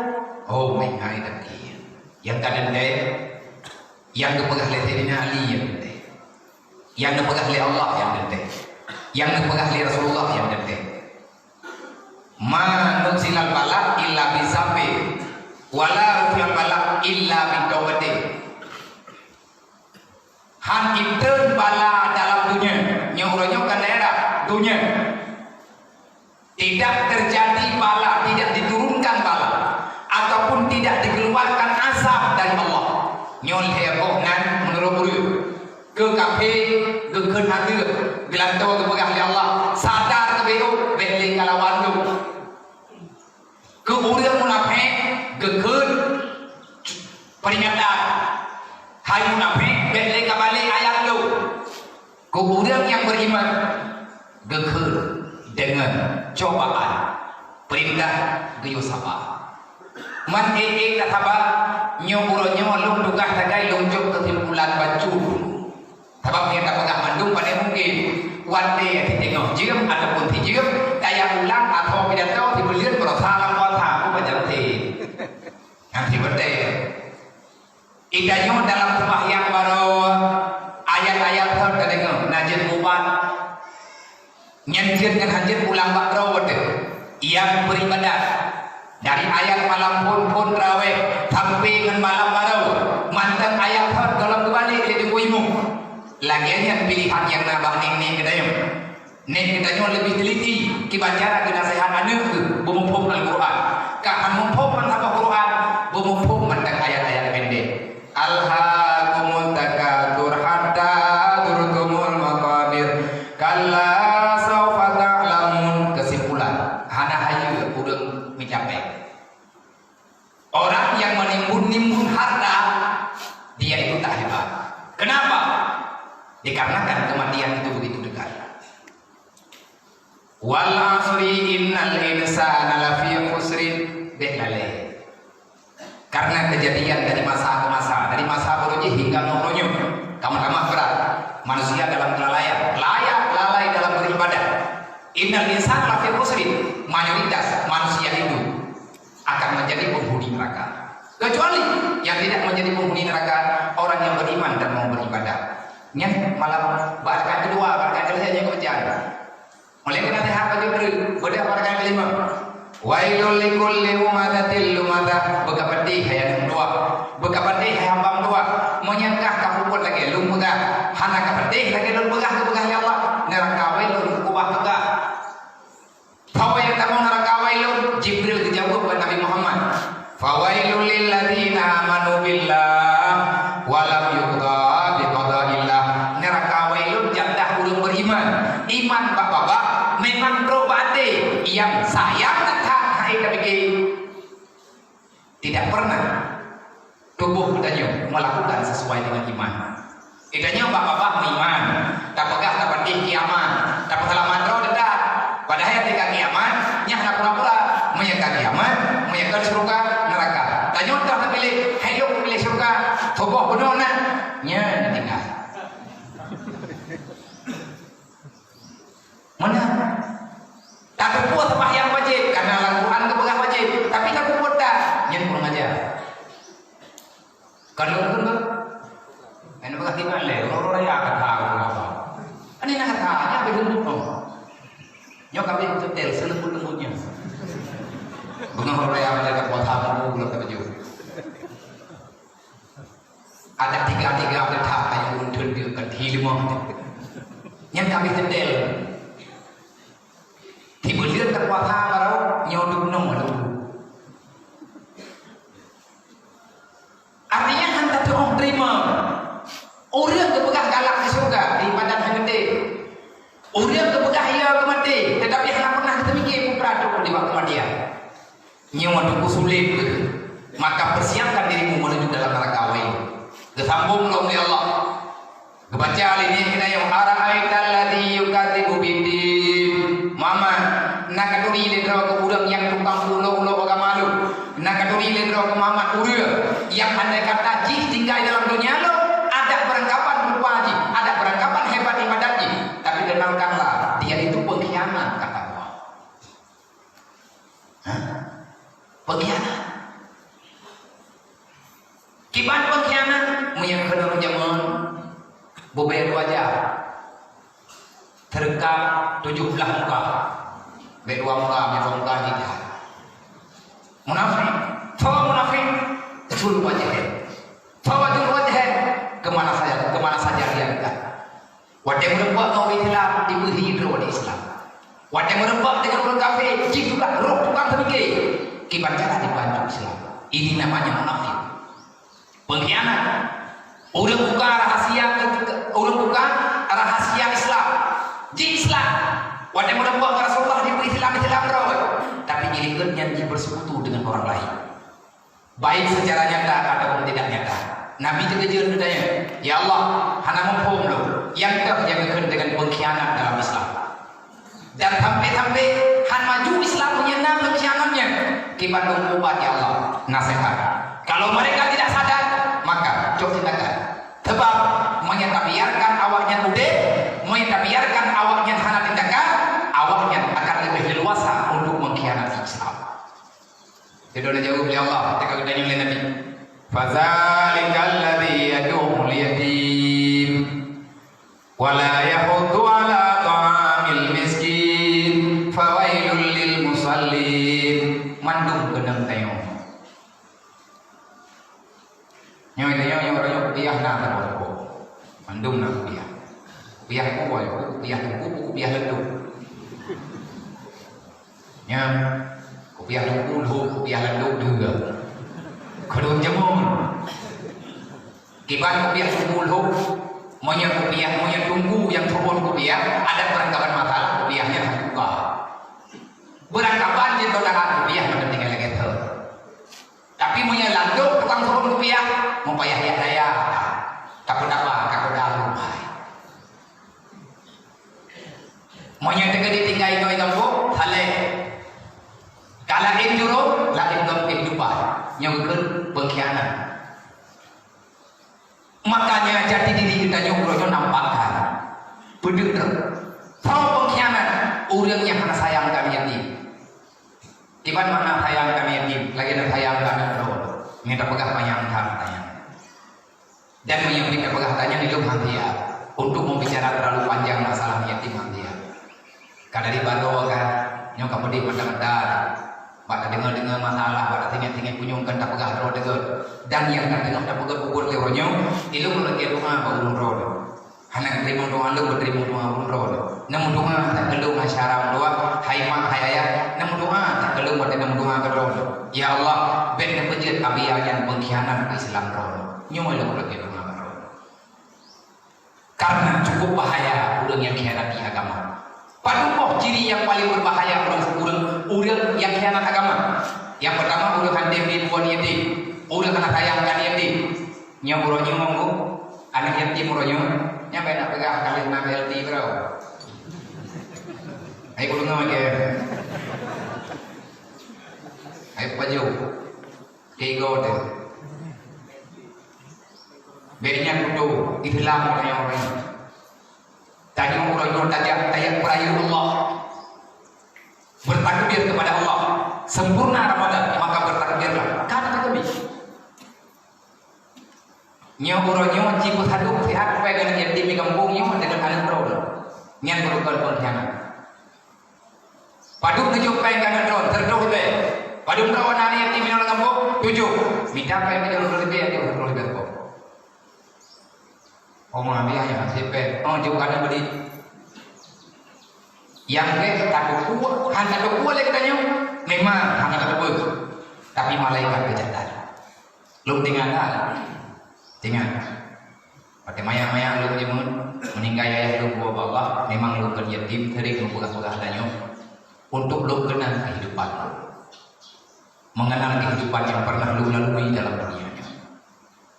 Speaker 2: oh my hai tadi. Yang kadang deh, yang dipegang oleh Sayyidina Ali yang gede, yang dipegang oleh Allah yang gede, yang dipegang oleh Rasulullah yang gede. Ma nuzilal balak illa bisabi, wala rufil balak illa bitawbati. Han intern bala dalam dunia, nyuruhnya ke daerah dunia. Tidak terjadi bala, tidak diturunkan bala, ataupun tidak dikeluarkan azab dari Allah. Nyol heboh nan menurut buru, ke kafe, ke kenaga, gelantau ke pegang Allah, sadar ke beo, beli kalawan tu. Ke urang munafik, ke peringatan. Hai munafik, beli kembali ayat tu. Kemudian yang beriman geger dengan cobaan, perintah geyo sabar. Man tak sabar, nyoburonyo long dugah tagai longjok kesimpulan baju. Sebab dia tak pegang mandung pada mungkin one day tengok jam ataupun tijam, ayat ulang atau pidato di belian berusaha kuasa aku baca nanti betul. Idanya dalam sembahyang baru ayat-ayat terdengar najib ubat nyanjir dan hanjir ulang bakro yang beribadah dari ayat malam pun raweh sampai dengan malam baru mantan ayat dalam kembali di tubuhmu lagian pilihan yang nabah ini kedayung nek kita lebih teliti kibacara kita sehat anu bumumpum Al-Quran kahan mumpum mentapa Quran bumumpum mentang ayat-ayat pendek alhaakumut takatsur hatta zurtumul maqabir kalla saufa ta'lamun. Kesimpulan hana hayu urang mencapai orang yang menimbun harta dia itu tak hebat. Kenapa? Dikarenakan kematian itu begitu dekat. Wal asri innal insana lafi khusrin behlale. Karena kejadian dari masa ke masa, dari masa beruji hingga nongronyo, kamu berat. Manusia dalam kelalaian, lalai dalam beribadah. Innal insana lafi khusrin. Mayoritas manusia itu akan menjadi penghuni neraka. Kecuali yang tidak menjadi penghuni neraka orang yang beriman dan mau beribadah. Yang malam barakat kedua, barakat ketiga yang kebacaan. Mulai kita sehat bagi bedah barakat kelima. Wailul likulli humazatil lumaza. Beka pedih hayang dua. Beka pedih hayang bang dua. Menyangkah kapupun lagi lum begah. Hana kapedih lagi lum begah ke begah ya Allah. Neraka wailun kubah begah. Tahu yang tamu neraka wailun Jibril dijawab kepada Nabi Muhammad. Fawailul lil ladzina amanu billah wa lam yuqda bi qadaillah. Neraka wailun jandah urang beriman. Iman bapak-bapak memang probate yang sayang tentang hai kami tidak pernah tubuh kitanya melakukan sesuai dengan iman. Kitanya bapak-bapak iman, tak pegah tak pedih kiamat, tak selamat roh dedak. Padahal ketika kiamat nya nak pura-pura menyangka kiamat, menyangka surga neraka. Tanya tak pilih, hidup pilih surga, tubuh penuh nak nya tinggal. Mana? Tak berbuat sembahyang wajib karena Al-Quran kepegang wajib, tapi tak berbuat tak yang kurang ajar. Kalau betul, ini bekas di mana? Orang raya akan tahu apa. Ini nak tahu, ini apa yang betul? Nyok kami betul selembut-lembutnya. Bunga orang raya mereka buat apa? Belum terjadi. Ada tiga tahap yang muncul di kedilima. Yang kami betul. Tiba-tiba terkuasa baru nyoduk nong baru. Artinya hantar orang terima. Orang kepegang galak ke surga di padan hangete. Orang kepegang ia ke mati. Tetapi hanya pernah kita mikir pupraduk di waktu kematian. Nyoduk sulit. Maka persiapkan dirimu menuju dalam neraka wail. Kesambung oleh Allah. Kebaca ini kita yang ara'aital ladzi yukadzibu bid-din. Mama nak katuri lendra ke budak yang tukang ulo-ulo agamalu. Nak katuri lendra ke mamat uria yang andai kata jih tinggal dalam dunia lo ada perangkapan berupa haji, ada perangkapan hebat ibadat ji. Tapi kenalkanlah dia itu pengkhianat kata Allah. Pengkhianat. Kiban pengkhianat menyangkut zaman beberapa wajah terkam 17 muka berdua muka tidak munafik tul wajah kemana saja dia dekat wadah merempak kau Islam diberi roh di Islam wadah merempak dengan orang kafir juga roh tukang terpikir kibat cara dibantu Islam ini namanya munafik pengkhianat. Orang buka rahasia Islam di Islam wadah merempak Rasulullah diberi Islam roh tapi gilingan yang bersekutu dengan orang lain baik secara nyata ataupun tidak nyata. Nabi juga jujur katanya, ya Allah hana mempom lo yang terjadikan dengan pengkhianat dalam Islam dan sampai han maju Islam menyenam pengkhianatnya kibat umat ya Allah nasihat. Kalau mereka tidak sadar maka coba tindakan sebab menyata biarkan awaknya udah menyata biarkan awaknya hana tindakan awaknya akan lebih leluasa Tidak ada jawab oleh Allah. Kita kena oleh Nabi. Fazalikal ladzi yad'ul yatim wa la yahuddu ala ta'amil miskin fawailul lil musallin. Mandung kenang tayong. Nyoy tayong orang kupiah na karo. Mandung na kupiah. Kupiah ko boy, kupiah lendu. Nya kupiah lendu, kupiah lendu juga. Kedua jamun. Kiban kupiah lendu, monya tunggu yang turun kupiah, ada perangkapan masalah kupiahnya buka. Berangkapan dia tolakan kupiah macam tinggal lagi tu. Tapi monya lendu tukang turun kupiah, mau payah ya daya. Takut apa? Takut rumah. Monya tengah ditinggal itu kampung, halal. Kalau injuro, lain kehidupan yang berkhianat. Makanya jati diri kita nyuruhnya nampakkan. Benar. Kalau pengkhianat, orang yang hanya sayang kami yatim. Di mana sayang kami yatim, lagi ada sayang kami terus. Minta pegah banyak tanya. Dan yang minta pegah tanya itu hantia. Untuk membicara terlalu panjang masalah yatim hantia. Karena di baru kan, nyokap pedih mata-mata. Pada dengar masalah, pada tinggal punyung kan tak pegah roh dengar. Dan yang tak dengar tak pegah kubur leronyo, ilu melagi doa bangun roh. Hanya terima doa lu berterima doa bangun roh. Namun doa tak perlu masyarakat doa, hai mak hai ayah. Namun doa tak perlu pada namun doa ke roh. Ya Allah, ben pejat abiyah yang pengkhianat Islam roh. Nyoy lu melagi doa roh. Karena cukup bahaya orang yang khianat di agama. Paduh ciri yang paling berbahaya orang yang khianat agama. Yang pertama orang hantim di buan yatim, orang anak sayangkan yatim. Nya uronyo ngomong anak yatim uronyo, nya nak pegang kali nak yatim bro. Ayo kudu ngomong ke. Ayo paju. Kego deh. Berinya kudu Islam orang. Tadi orang tajak perayu Allah, bertakbir kepada Allah, sempurna Ramadan, maka bertakbirlah. Kata lebih. Nyoronyo ciput haduk sihat pegang yatim di kampung nyo dengan anak drone. Nyan berukan pengkhianat. Paduk ngejuk pegang drone terduk be. Paduk rawan anak yatim di kampung tujuh. Minta pegang drone be ada drone be. Oh mengambil hanya CP, juga ada beli. Yang ke takut kuat, hanya takut kuat lagi tanya. Memang hanya takut kuat, tapi malaikat kecatat. Lu tinggal. Pada maya lu jemun meninggal ayah lu buat Allah. Memang lu kan yatim, sering lu pegang tanya. Untuk lu kenal kehidupan lu, mengenal kehidupan yang pernah lu lalui dalam dunia.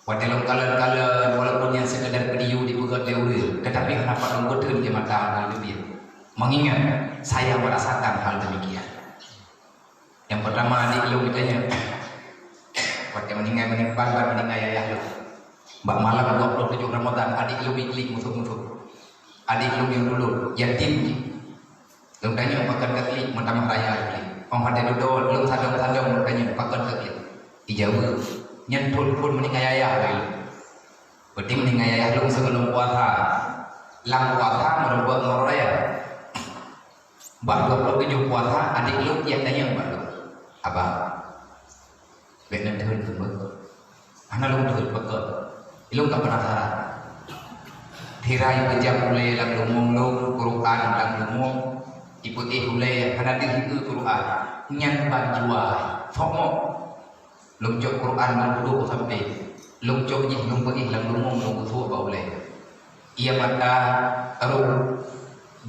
Speaker 2: Walau kalian walaupun yang sekadar video dibuat teori, tetapi kenapa betul di mata lebih mengingat saya merasakan hal demikian. Yang pertama adik lu ditanya, waktu meninggal ayah lu, mbak malam 27 Ramadan adik lu miklik musuh. Adik lu yang dulu yatim, lu tanya pakai keklik mentama raya klik, ada duduk lu sadang tanya pakai keklik, dijawab. Nyentul pun meninggal ayah berarti meninggal ayah lu sebelum puasa lang puasa merubah meraya mbak 27 puasa adik lu yang tanya mbak lu abang benar terus anak lu terus betul lu gak penasaran tirai kejam mulai lang lumung lu Quran lang lumung iputih mulai karena itu Quran nyan banjuai fokmo lung cok Quran lang dulu sampai lung cok jih lung perih lang lumung lung usuh apa boleh ia mata aru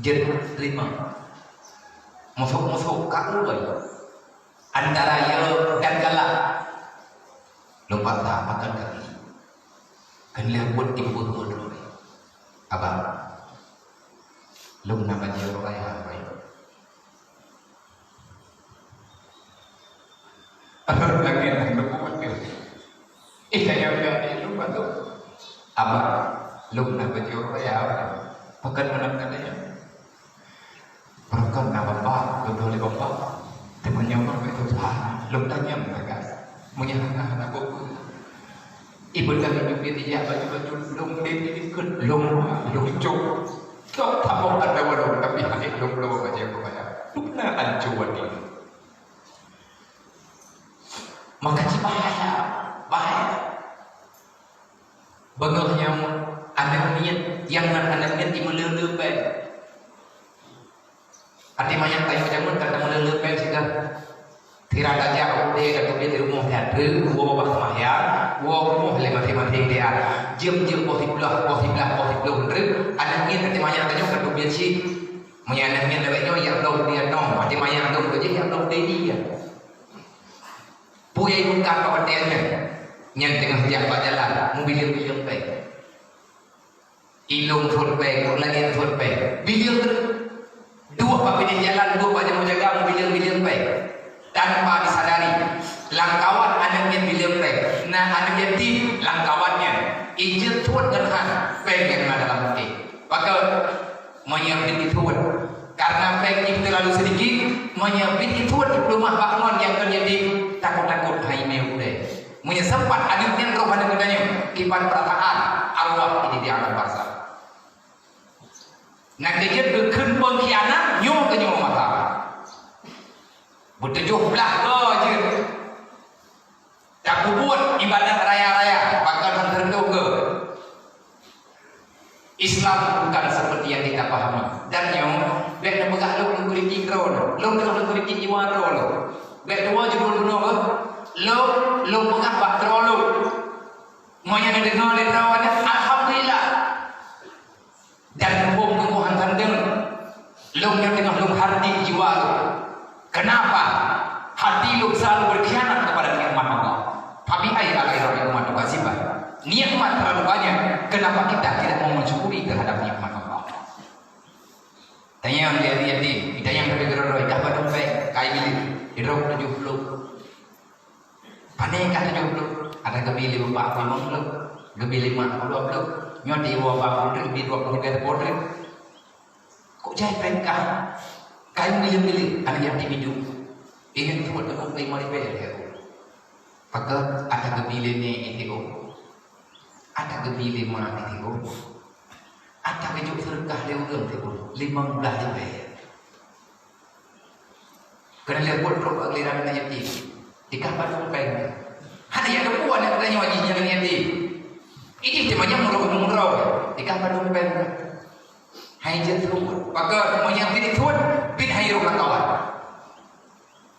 Speaker 2: jet terima musuh kau boy antara ya dan galak lung patah makan kaki kan lewat ibu dulu abang lung nama dia raya boy lagi nak berbuat Ihanya lu bantu apa lu nak berjuang ya bukan menangkannya bukan nama bapak betul bapak temannya orang itu salah Lung tanya mereka, menyahana anak apa? Ibu kami juga tidak baju lung dikit, lung cok. Kau tak mau ada walau tapi hati lung aja kau kaya. Luna ancuan ini. Maka bahaya. Bengoknya anak niat yang anak niat dimulai baik. Hati mayat tayo jamun kata mulai baik juga. Tidak ada udah kata dia di rumah ada dua bapak maya, dua rumah mati dia. Jam posiblah bener. Anak niat hati mayat tayo kata dia sih. Menyanyi niat lebihnya yang tahu dia nong. Hati mayat tahu dia yang tahu dia. Puya ibu kakak bertanya, yang tengah jalan jalan, mobil baik. Ilung thut baik, lagi thut baik. Bilang dua papi di jalan, dua pada menjaga mobil baik. Tanpa disadari, langkawan anaknya bilang baik. Nah anaknya di langkawannya, ijat thut dengan baik yang ada dalam hati. Maka menyiapkan itu. Karena baik itu terlalu sedikit, menyiapkan itu di rumah bangun yang terjadi takut hai meude. Punya sempat adiknya roh ada katanya kipan perasaan arwah ini di alam barzah. Nak dia berken pengkhianat nyu ke nyu mata. Bertujuh belah je. Tak buat ibadat raya-raya bakal tertentu ke. Islam bukan seperti yang kita pahami. Dan nyu biar begah lu kritik kron, lu kritik jiwa kron. Biar dua judul benar ke? Lo pengah bak terlalu. Moyang dengar letrawan alhamdulillah. Dan bom kemuhan tandeng. Lo yang tengah lo hati jiwa lo. Kenapa? Hati lo selalu berkhianat kepada nikmat Allah. Tapi ayat nikmat kasibah. Nikmat terlalu banyak. Kenapa kita tidak mau mensyukuri terhadap nikmat Allah? Tanya yang dia kita yang bergerak dapat dompet kain milik. Hidup 70. Panikah 70. Ada gebili bapak 50. Gebili mak 20. Nyoti bapak 20 di 20 potret. Kok jahit pengkah? Kain milik ada yang hidup. Ini buat aku lima ribu ya. Maka ada gebili ni itu. Ada gebili mak itu. Ada kejuk serkah lewat itu. 15 ribu. Kena lihat buat rok aliran ayat ini. Dikapan sampai. Ada yang kepuan yang katanya wajibnya ayat ini. Ini temanya murau. Dikapan sampai. Hai jatuh. Maka yang tidak tuan bin hai rumah kawan.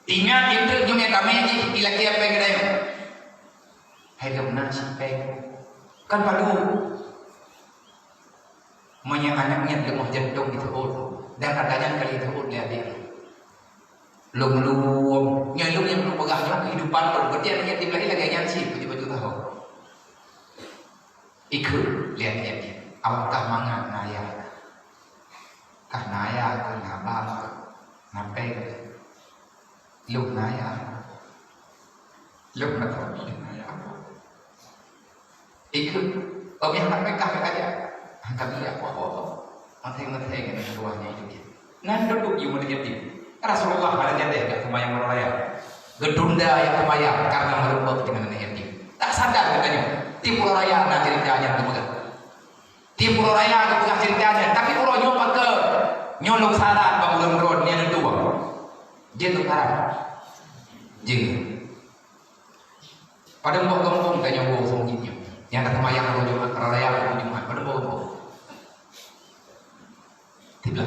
Speaker 2: Ingat itu jumlah kami ini ilaki apa yang kita. Hai lemna sampai. Kan padu. Monya anaknya lemah jantung itu. Dan adanya kali itu lihat dia. Lung yang pegang kehidupan berarti yang tim lagi nyanyi betul tahu. Ikut lihat dia. Apakah mangan naya? Kah naya ke nabang nampeng lung naya lung naya ikut yang nampeng aja kami apa mateng ini ruangnya itu. Nah duduk you menjadi Rasulullah pada jadeh gak kemayang raya. Gedunda yang kemayang karena merubah dengan yatim. Tak sadar katanya. Di Pulau Raya ada ceritanya dipegang. Di Pulau Raya ada pegang ceritanya. Tapi Pulau nyoba ke nyolong saran bangun road ni ada dua. Dia tu saran. Jeng. Pada mbok kampung tanya mbok songitnya. Yang tak kemayang Pulau Raya ada Jumat. Pada mbok kampung. Tiba.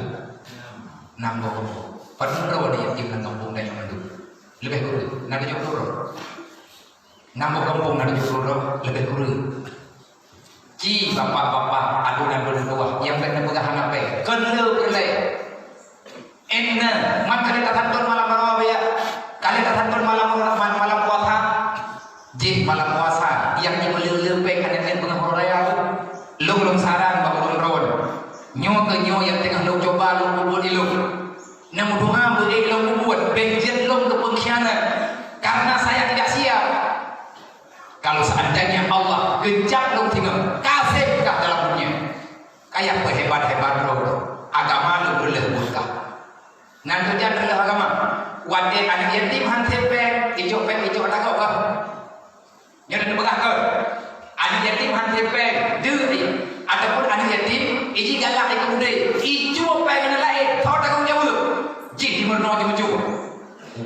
Speaker 2: 6 kampung. Padahal rawa dia di kampung dan yang manduk. Lebih kurang. Nak jauh kurang. Nama kampung nak jauh lebih kurang. Ci bapak-bapak adunan berdua yang benar pegang apa? Kena. Enna man kali tatanton malam malam ya. Kali tatanton malam puasa. Jin malam puasa yang dimelelempeng ada yang tengah raya. Long saran bangun ron. Nyo yang tengah lo coba lo buat ilmu. Namun doa beri lo buat benjen lo ke pengkhianat karena saya tidak siap. Kalau seandainya Allah gejak lo tinggal kasih kat dalam dunia kayak hebat lo agama lo boleh buka. Nanti dia adalah agama. Wadah anak yatim hantepe ijo yatim hanti peng dui ataupun anak yatim iji galak ikut udah iju peng lain tahu tanggung jawab jik dimerno di meju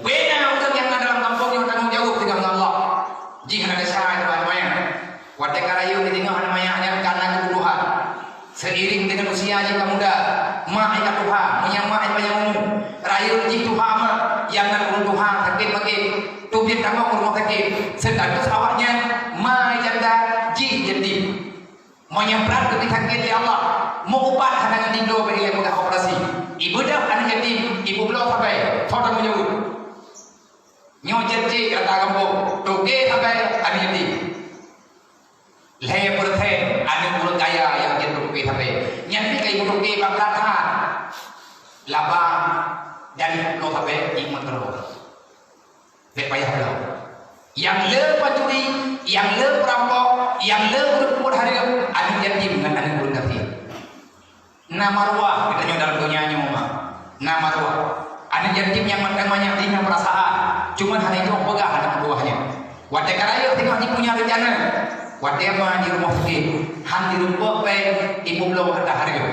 Speaker 2: beda orang yang ada dalam kampung yang tanggung jawab dengan Allah jik ada syah itu banyak wadah karayu di tengah anak mayaknya karena kebutuhan seiring dengan usia jika muda mak ikat Tuhan menyamak banyak umum rayu jik Tuhan yang nak Tuhan sakit makin tubir tambah rumah sakit status awaknya mak janda jik yatim menyemprat ke sakit ya Allah mau ubat hanangan tidur bagi yang mudah operasi ibu dah anak yatim ibu belum sampai tahu tak menjauh nyojet cik kata kampung toge sampai anak yatim leher persen anak burung kaya yang jadi toge sampai nyampi ke ibu toge bangkat tahan labang dan lo sampai ibu terus tak payah belum yang le pencuri yang le perampok yang le berkumpul hari anak yatim dengan anak burung kafir nama ruah kita nyoda dalam dunia nyoma nama ruah anak yatim yang namanya tinggal perasaan cuma hari itu pegang anak buahnya wadah karaya tengah ni punya rencana wadah mah di rumah sakit han di rumah peng ibu belum ada harga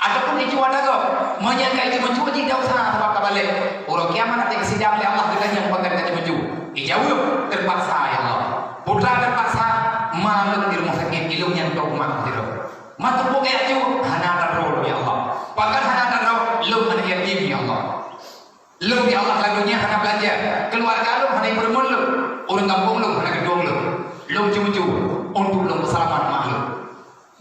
Speaker 2: ataupun itu wadah kau menyangka itu mencuci dah usah apa balik orang kiamat nanti kesidang oleh Allah kita yang pegang kita mencu dijawab terpaksa ya Allah putra terpaksa malam di rumah sakit ilmu yang kau mak tidak matu bukan itu hana darul ya Allah bahkan hana darul lu hana yatim ya Allah lu ya Allah lagunya hana belanja keluarga lu hana bermul lu orang kampung lu hana gedung lu cucu untuk lu keselamatan mak lu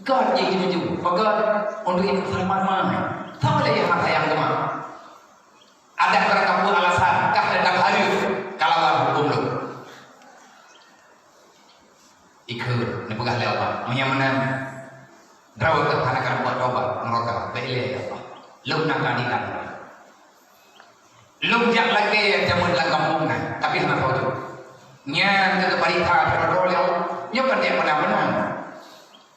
Speaker 2: God yang cucu bahkan untuk itu keselamatan mak tak boleh yang sayang ke mak ada orang kampung alasan kah datang hari kalau hukum lu ikut nepegah le Allah menyaman Draw ke hanakan buat tobat mereka beli apa? Lum nak kadikan. Lum jak lagi jaman dalam kampung nah, tapi hana tahu tu. Nya ke parita terlalu leu, nya kan dia pada benar.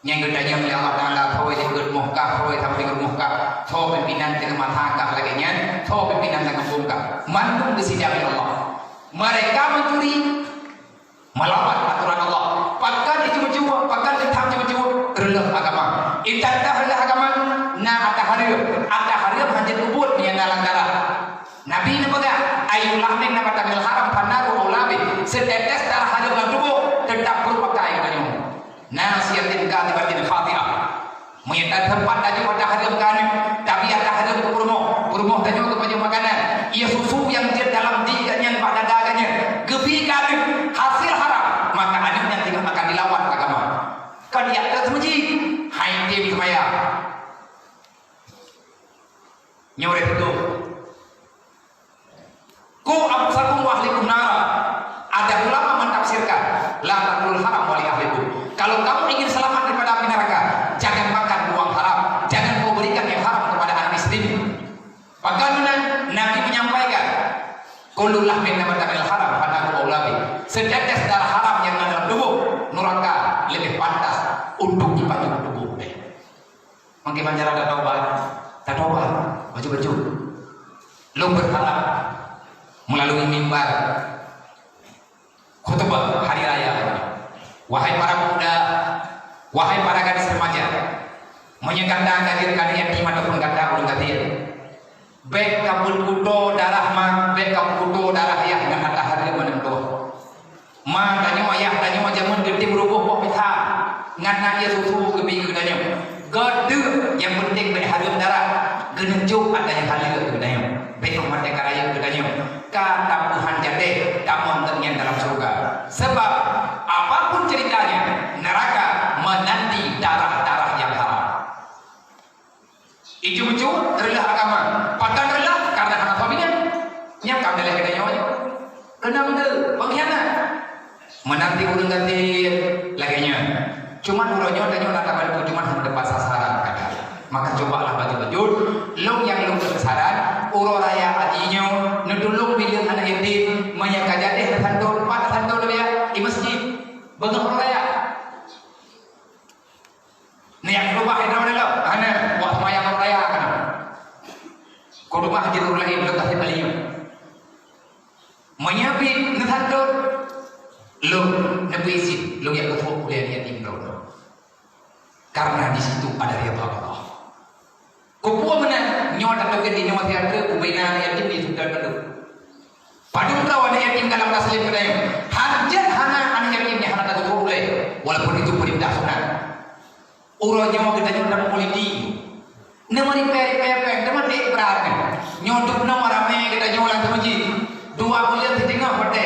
Speaker 2: Nya gedanya oleh Allah Taala tahu dia ged muhkah, tahu sampai ged muhkah, tahu pimpinan dengan mata kah lagi nya, tahu pimpinan dalam kampung kah. Mandung disidang oleh Allah. Mereka mencuri melawan aturan Allah. Pakan itu mencuba, pakan tetap mencuba relaf agama. Intan dah relaf agama, na ataharib hanya kubur yang dalam darah. Nabi ni pegang, ayul lahmin nama tamil haram panaru ulabi. Setetes darah harib dalam tubuh tetap berpakai kanyu. Nasiatin katibatin khati'ah. Menyatakan tempat tadi pada harib kanyu, tapi ada harib kurumuh tadi untuk baju makanan. Ia susu yang dia dalam diganya pada dagangnya, gebi kanyu hasil haram. Maka adiknya tidak akan dilawan agama. Kan dia tersemuji, hai tim semaya. Nyore itu. Ku absakum wa ahlikum nara. Ada ulama mentafsirkan, la taqul haram wa li ahlikum. Kalau kamu ingin selamat daripada api neraka, jangan makan uang haram, jangan kau berikan yang haram kepada anak miskin. Bagaimana Nabi menyampaikan, kullu lahmin nabatamil haram panahu aulabi. Setetes darah haram yang ada dalam tubuh neraka lebih pantas untuk dipajang tubuh. Mungkin cara ada taubat, baju-baju. Lu berharap melalui mimbar khutbah hari raya. Wahai para pemuda, wahai para gadis remaja, menyeganda hadirkan yatim ataupun ganda ulun gadir. Baik kabul kudo darah ma, baik kabul kudo darah yang dengan ada hari menentu. Ma tanya ayah jamun gede berubuh kok pita. Ngana dia susu kebi gedanya. Gede yang penting baik hari darah. Genjuk ada yang hari gedanya. Baik umat yang karaya gedanya. Kata Tuhan jade tamu ternyata dalam surga. Sebab apapun ceritanya neraka menanti darah-darah yang haram. Ijo-ijo relah agama. Pakan relah karena anak suaminya. Nyakam dalam kedanya. Kenapa tu? Pengkhianat. Menanti urung ganti laginya. Cuma urunnya tanya nak bantu cuma mendapat sasaran kata. Maka cobalah baju-baju. Long yang long kesaran. Uro raya adinya. Nudulung bilang anak yatim. Menyangka jadi tersantul. Pak tersantul lebih ya. Di masjid. Bengah uro raya. Ni yang berubah itu adalah. Ana buat mayang uro raya kan. Kau rumah jirul lain belum kasih beliau. Menyapit tersantul. Lu nepuisi, lu yang ketua kuliah yatim lo. Karena di situ ada ridha Allah. Kupua mana nyota token di nyota ada ubena yatim di sudah dulu. Padum rawan yatim dalam taslim kedai. Harjan hana anak yatimnya hana tak boleh. Walaupun itu perintah sunat. Urangnya mau kita nyota politik. Nemari peri teman dek berarti. Nyotup nama ramai kita nyolan ke masjid. 2 bulan di tengah pada.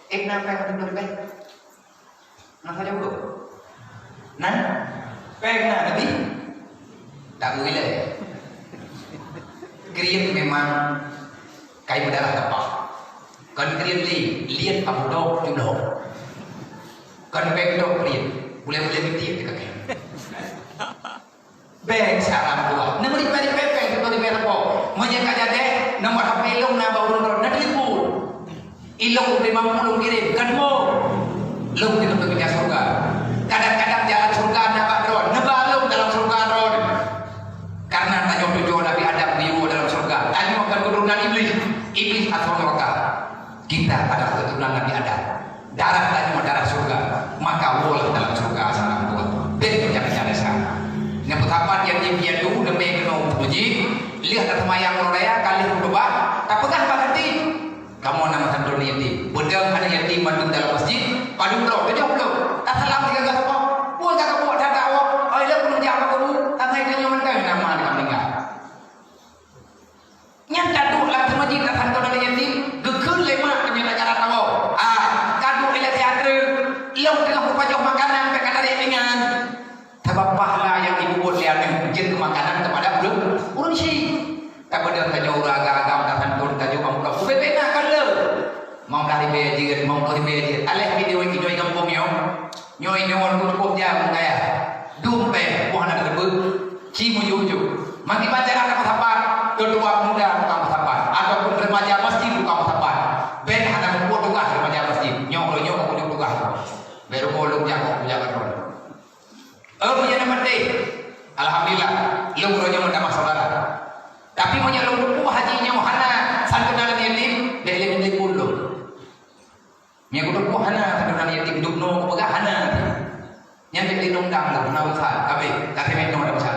Speaker 2: Kenapa kita berbeda? Nak saja dulu. Nan, pernah lebih tak boleh. Kriat memang kain berdarah tepat. Kan kriat lihat kamu dok jodoh. Kan peng dok kriat boleh binti dekat. Beng sarang tua. Nomor di peri pepe itu di peri po. Monyet kaja deh. Nomor HP ilung na baru nak telefon. Ilung 50 kirim kan mo. Lung itu untuk surga. Kadang-kadang jalan surga nampak drone. Nebalung dalam surga drone. Karena tanya tujuan Nabi Adam biu dalam surga. Tanya akan keturunan iblis. Iblis atau neraka. Kita adalah keturunan Nabi Adam. Darah tanya darah surga. Maka wol dalam surga sarang tua. Dan jangan sana. Yang pertama dia dulu demi kena puji. Lihat ada mayang Korea kali berdoa. Tak pegang berarti. Kamu nama santun yatim. Bedang ada yatim mandung dalam masjid. Padung bro, dia belum. Tak salam tiga kali apa? Buat tak buat dah tahu. Oh dia belum jawab kamu. Tangai dia nyaman kan nama dia meninggal. Nyata tu lah masjid tak santun ada yatim. Gekun lema punya cara tahu. Kadu ele teater. Long tengah berpajak makanan pekan ada dengan. Sebab pahala yang ibu buat lihat mungkin makanan kepada belum sih. Tak pada tanya orang agama tak santun tanya kamu kau bebena kan le. Mau dari bejian, mau dari bejian. Alih video ini nyoi kampung nyoi nyawan kumpul jam kaya. Dumpe bukan ada tebu. Cimu juju. Mati baca anak sahabat. Kedua muda bukan sahabat. Ataupun remaja masjid bukan sahabat. Ben anak kumpul tukar remaja masjid. Nyok kumpul tukar. Baru kolong jago jaga rol. Punya nama deh. Alhamdulillah. Lu rojo mendapat saudara. Tapi punya lu hajinya mohana santun dalam yatim dia lebih puluh. Nya kudu hana santun yatim dukno pegang hana. Nya di undang lah na usah kabe kate meno ada usah.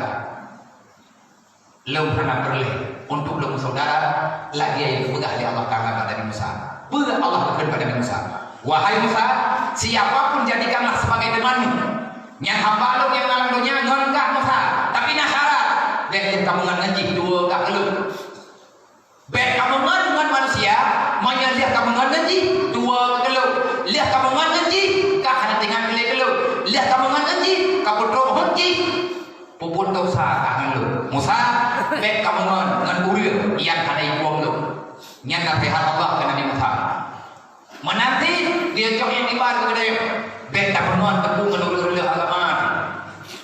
Speaker 2: Lu hana perle untuk lu saudara lagi yang pegang Allah Taala pada Musa. Ber Allah berfirman pada Musa. Wahai Musa, siapapun jadikanlah sebagai temanmu. Yang hamba lu yang ngalang dunia ngangkah Musa, tapi nak syarat. Dan kamu ngaji dua kak lu. Ben kamu dengan manusia, lihat kamu ngaji dua kelu. Lihat kamu ngaji, kah hanya tinggal pilih kelu. Lihat kamu ngaji, kamu drop ngaji. Pupun dosa kah lu. Musa, ben kamu ngan kurir, yang ada ibuang lu. Yang nasihat Allah ke Nabi Musa. Menanti dia jauh yang dibar ke dia. Ben tak penuan tepung menurut agama.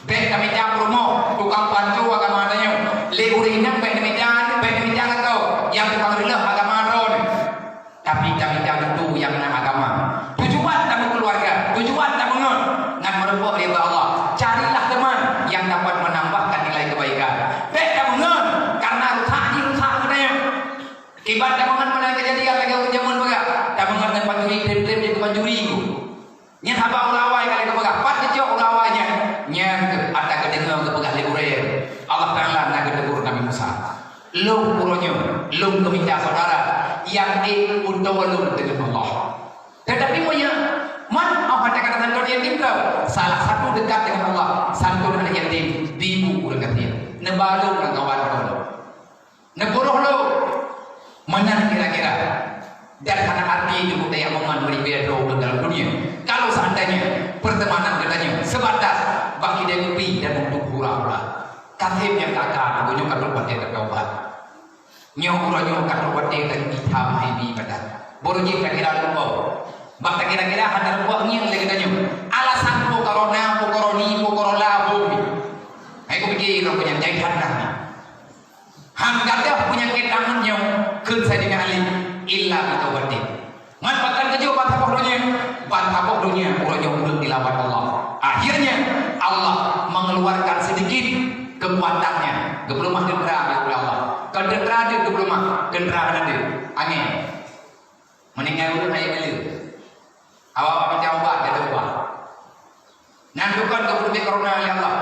Speaker 2: Ben kami campur mo, tukang pancu agama adanya. Leurinya ben demi jangan kau yang tukang rela agama ron. Tapi kami jangan itu yang agama. Tujuan kamu keluarga, tujuan kamu ngan merebut ridha Allah. Carilah teman yang dapat menambahkan nilai kebaikan. Ben kamu karena rusak katanya. Kibat kamu mana kejadian lagi zaman baga. Kamu ngan panjuri trip di panjuri. Nya haba ulawai kali kepegang pas kecil ulawainya nya ada kedengar kepegang leburer Allah Taala nak kedegur Nabi Musa lu puronyo lu keminta saudara yang diundawalum dengan Allah tetapi punya man apa kata santun yatim kau salah satu dekat dengan Allah santun anak yatim bibu dekat dia nebalu dengan kawan kau neburuh lu mana kira-kira dan karena arti itu yang momen berbeda dalam dunia. Kalau seandainya pertemanan katanya sebatas bagi dia lebih dan untuk pura-pura. Katib yang kakak, gue nyokap lu buat dia terkaubat. Nyokap lu buat dia terhitam ini badan. Borji kira-kira lu Bak kira-kira ada buah yang lagi katanya. Alasan lu corona, koroni, korola, bumi. Aku pikir lu punya jahitan dah. Hangga punya ketangan yang saya dengan alim. Illa bitawati. Manfaatkan kejo bantapok dunia, orangnya belum dilawan Allah. Akhirnya Allah mengeluarkan sedikit kekuatannya. Geblumah gendera oleh Allah. Gendera dia geblumah, gendera nanti angin. Meninggal dulu naik beli. Awak minta obat dia lupa. Nandukan kebetulan corona oleh Allah.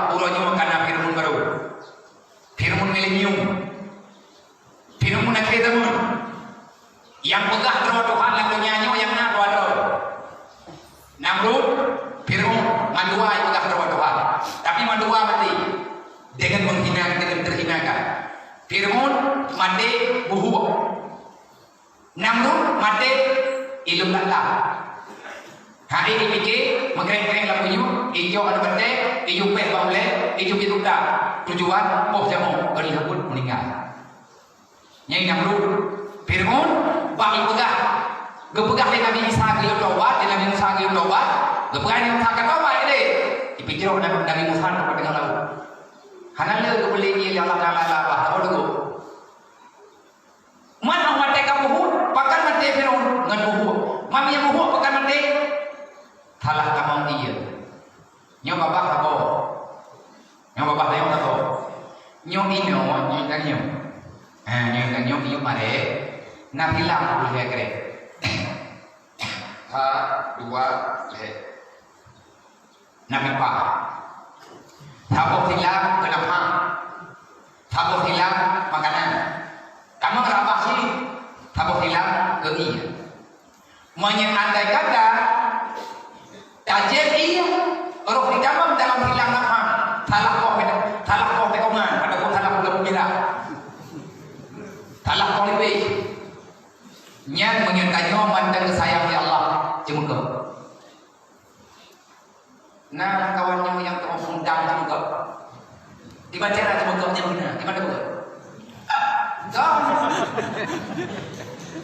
Speaker 2: ilum lala. Hari ini fikir mengkering-kering lah punya, hijau ada benda, hijau peh boleh, hijau biru dah. Tujuan oh jamu beri pun meninggal. Yang nak lu Fir'aun bagi pegah, gepegah dengan Nabi Isa dia taubat, dengan Nabi Musa dia taubat, gepegah dengan Musa kata taubat ini. Dipikir Nabi Musa kepada dengan lalu. Hanale kebeli dia Allah Taala lah, tahu dulu. Mana mati kamu pakan mati Fir'aun dengan buhu, mami yang buhu pakan mati. Salah kamu dia. Nyo babak apa? Nyo babak dia apa? Nyo ini nyo kan nyo. Nyo kan nyo iyo mare. Nak hilang boleh kere. Dua le. Nak apa? Tabok hilang kenapa? Tabok hilang makanan. Kamu berapa sih? Tabok hilang ke iya. Andai kata kajian iya, roh di dalam hilang apa? Salah kau tekongan, ataupun salah kau gembira. Salah kau lebih. Nyan menyentanyo mandang sayang ya Allah, cuma kau. Nah kawannya yang terus undang cuma kau. Dibaca lah cuma kau yang mana? Di mana kau? Kau.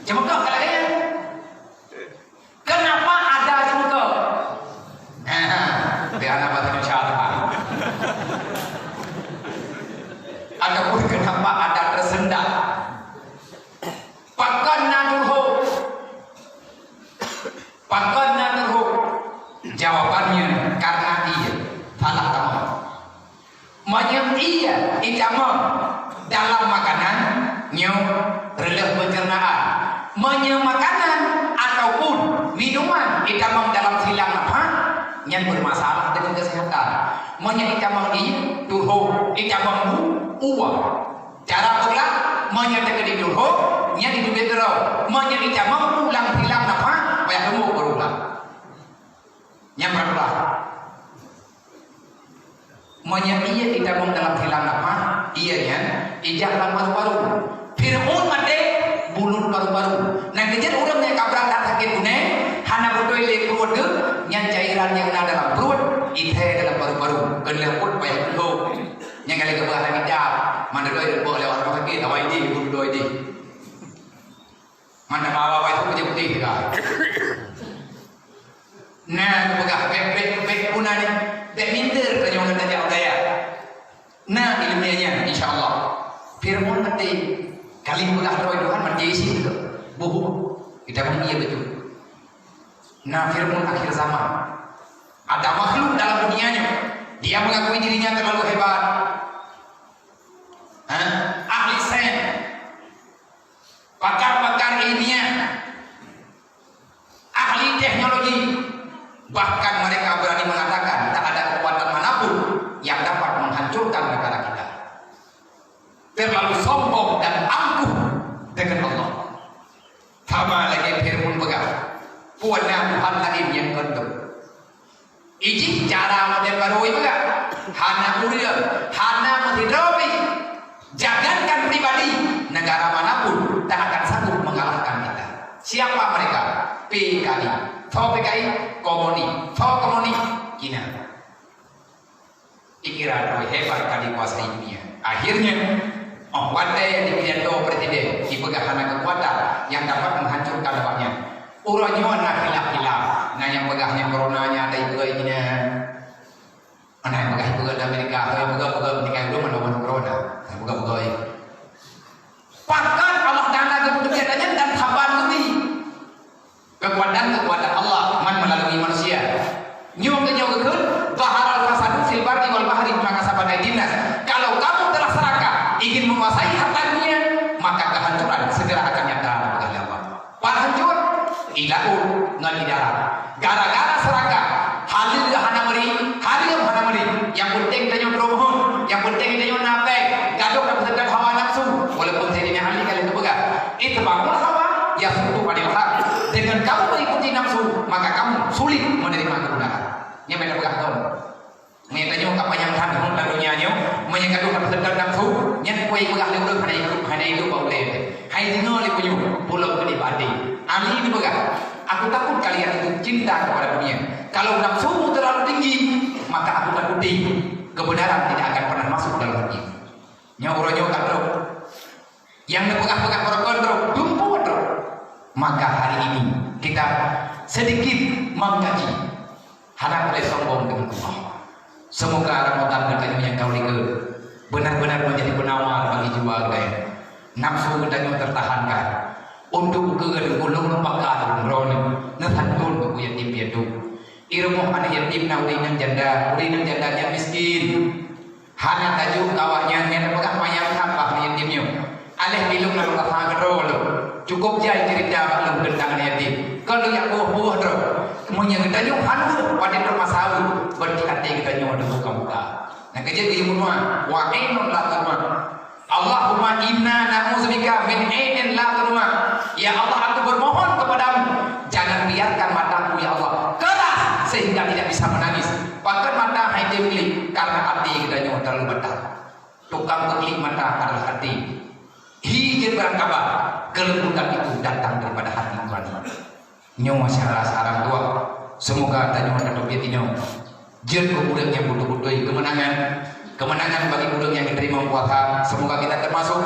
Speaker 2: Cuma kau kalau ya. Kenapa ada cuma kau? Biar apa tercatat. Adapun kenapa ada tersendat? Pakan natuhu. Jawabannya karena ia salah kamu. Macam ia ijamam dalam makanan nyo releh pencernaan. Makanan ataupun minuman ijamam dalam silang apa? Yang bermasalah dengan kesehatan. Ijamam ini tuhu ijamam uang. Cara pula menyatakan di tuhu yang itu bedro. Ijamam ulang silang apa? Banyak kamu berulang. Yang berapa? Ia ijamam dalam silang apa? Ianya ijamam baru-baru. Fir'aun mati bulut baru-baru. Nah kejar orang yang kabrak tak sakit gune, hana bertoilet perut ke, yang cairan yang ada dalam perut, itu dalam baru-baru. Kena pun banyak dulu. Yang kali kebahagiaan kita, mana doi boleh orang sakit, awal ini, doi ini. Mana awal itu putih-putih kan. Nah, bek punan ni, bek minter penyongan tadi awalnya. Nah, ilmiahnya, insyaAllah. Fir'aun mati. Kali mudah roh Tuhan mati isi itu buhu kita mengia betul. Nah Fir'aun akhir zaman ada makhluk dalam dunianya dia mengakui dirinya terlalu hebat, ahli sains, pakar ilmiah, ahli teknologi, bahkan mereka berani mengatakan tak ada kekuatan manapun yang dapat menghancurkan negara kita. Terlalu sombong dan angkuh dengan Allah. Sama lagi Fir'aun pegang. Puannya Tuhan lain yang kentuk. Iji cara model baru itu enggak? Hana mulia, hana mati. Jangankan pribadi, negara manapun tak akan sanggup mengalahkan kita. Siapa mereka? PKI. Tahu PKI? Komuni. Kina. Dikira hebat kali kuasa dunia. Akhirnya wadai yang dipidato presiden dipegang hana kekuatan yang dapat menghancurkan dapatnya. Urangnya nak hilap-hilap. Nah yang pegahnya coronanya ada ibu ini. Mana yang pegah ibu di Amerika, yang pegah menikah dulu mana corona. Yang pegah ini. Bahkan Allah Taala keputusannya dan sabar ini. Kekuatan Allah melalui manusia. Nyong bahar al-fasad fil barri wal bahri maka saban dinas. Kalau kamu telah serakah ingin menguasai harta dunia, maka kehancuran segera akan nyata oleh Allah. Hancur ilaul ngali darat. Gara-gara serakah, halil hana meri, yang penting tanyo dromohon, yang penting tanyo napek, gaduh dapat sedang hawa nafsu, walaupun saya ahli kali itu pegang. Itu bangun hawa, ya suatu pada hak. Dengan kamu mengikuti nafsu, maka kamu sulit menerima kebenaran. Yang beda pegang kamu. Menyatakan apa yang kami hendak dunianya, menyatakan dapat sedang nafsu, yang kue pegang lewat pada hidup boleh. Hai dengar le punya pulau gede badi. Ali ni pegang. Aku takut kalian itu cinta kepada dunia. Kalau nafsumu terlalu tinggi, maka aku takuti kebenaran tidak akan pernah masuk dalam hati. Nyawa kan bro, yang nepegah-pegah kontrol, dumpu bro. Maka hari ini kita sedikit mengkaji. Harap boleh sombong dengan Allah. Semoga Ramadan katanya yang kau lihat benar-benar menjadi penawar bagi jiwa kalian. Nafsu katanya tertahankan. Untuk ke gulung pakar beroni, nahan tun ke yatim piatu. Irmuh anak yatim na urinan janda yang miskin. Hana tajuk kawaknya yang pegang mayang sampah yatimnya. Alih bilung lalu kata gerol. Cukup jai cerita belum tentang yatim. Kalau yang buah dro, kemudian kita nyu handu pada permasalahan berhati kita nyu ada buka-buka. Nah kerja di rumah, wa ainun la turma. Allahumma inna na'udzubika min ainin la turma. Ya Allah, aku bermohon kepadamu, jangan biarkan mataku ya Allah keras sehingga tidak bisa menangis. Bahkan mata hati milik karena hati kita nyu terlalu betar. Tukang peklik mata adalah hati. Hijir berkabar kelembutan itu datang daripada hati Tuhan. Nyawa sarang tua. Semoga tanya ada dompet ini. Jen kemudian yang butuh-butuh kemenangan bagi budak yang diterima puasa. Semoga kita termasuk.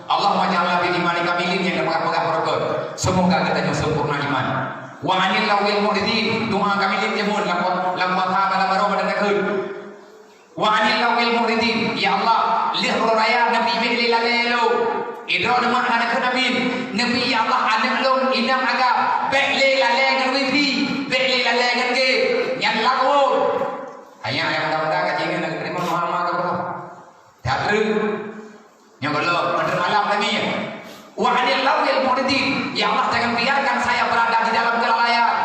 Speaker 2: Allahumma ja'alna bil imani kamilin yang dapat berkat. Semoga kita sempurna iman. Wa anil lawil muridin doa kamilin jamun lam puasa pada Ramadan dan akhir. Wa anil lawil muridin ya Allah lihat raya Nabi Mili lalelo. Idro nama anak Nabi Nabi ya Allah anak lom inam agak bekle lalegan wifi bekle lalegan ke yang lagu hanya yang mudah-mudah kajian nak terima Muhammad apa tak yang kalau pada malam lagi wa anil lawil muridin ya Allah jangan biarkan saya berada di dalam kelalaian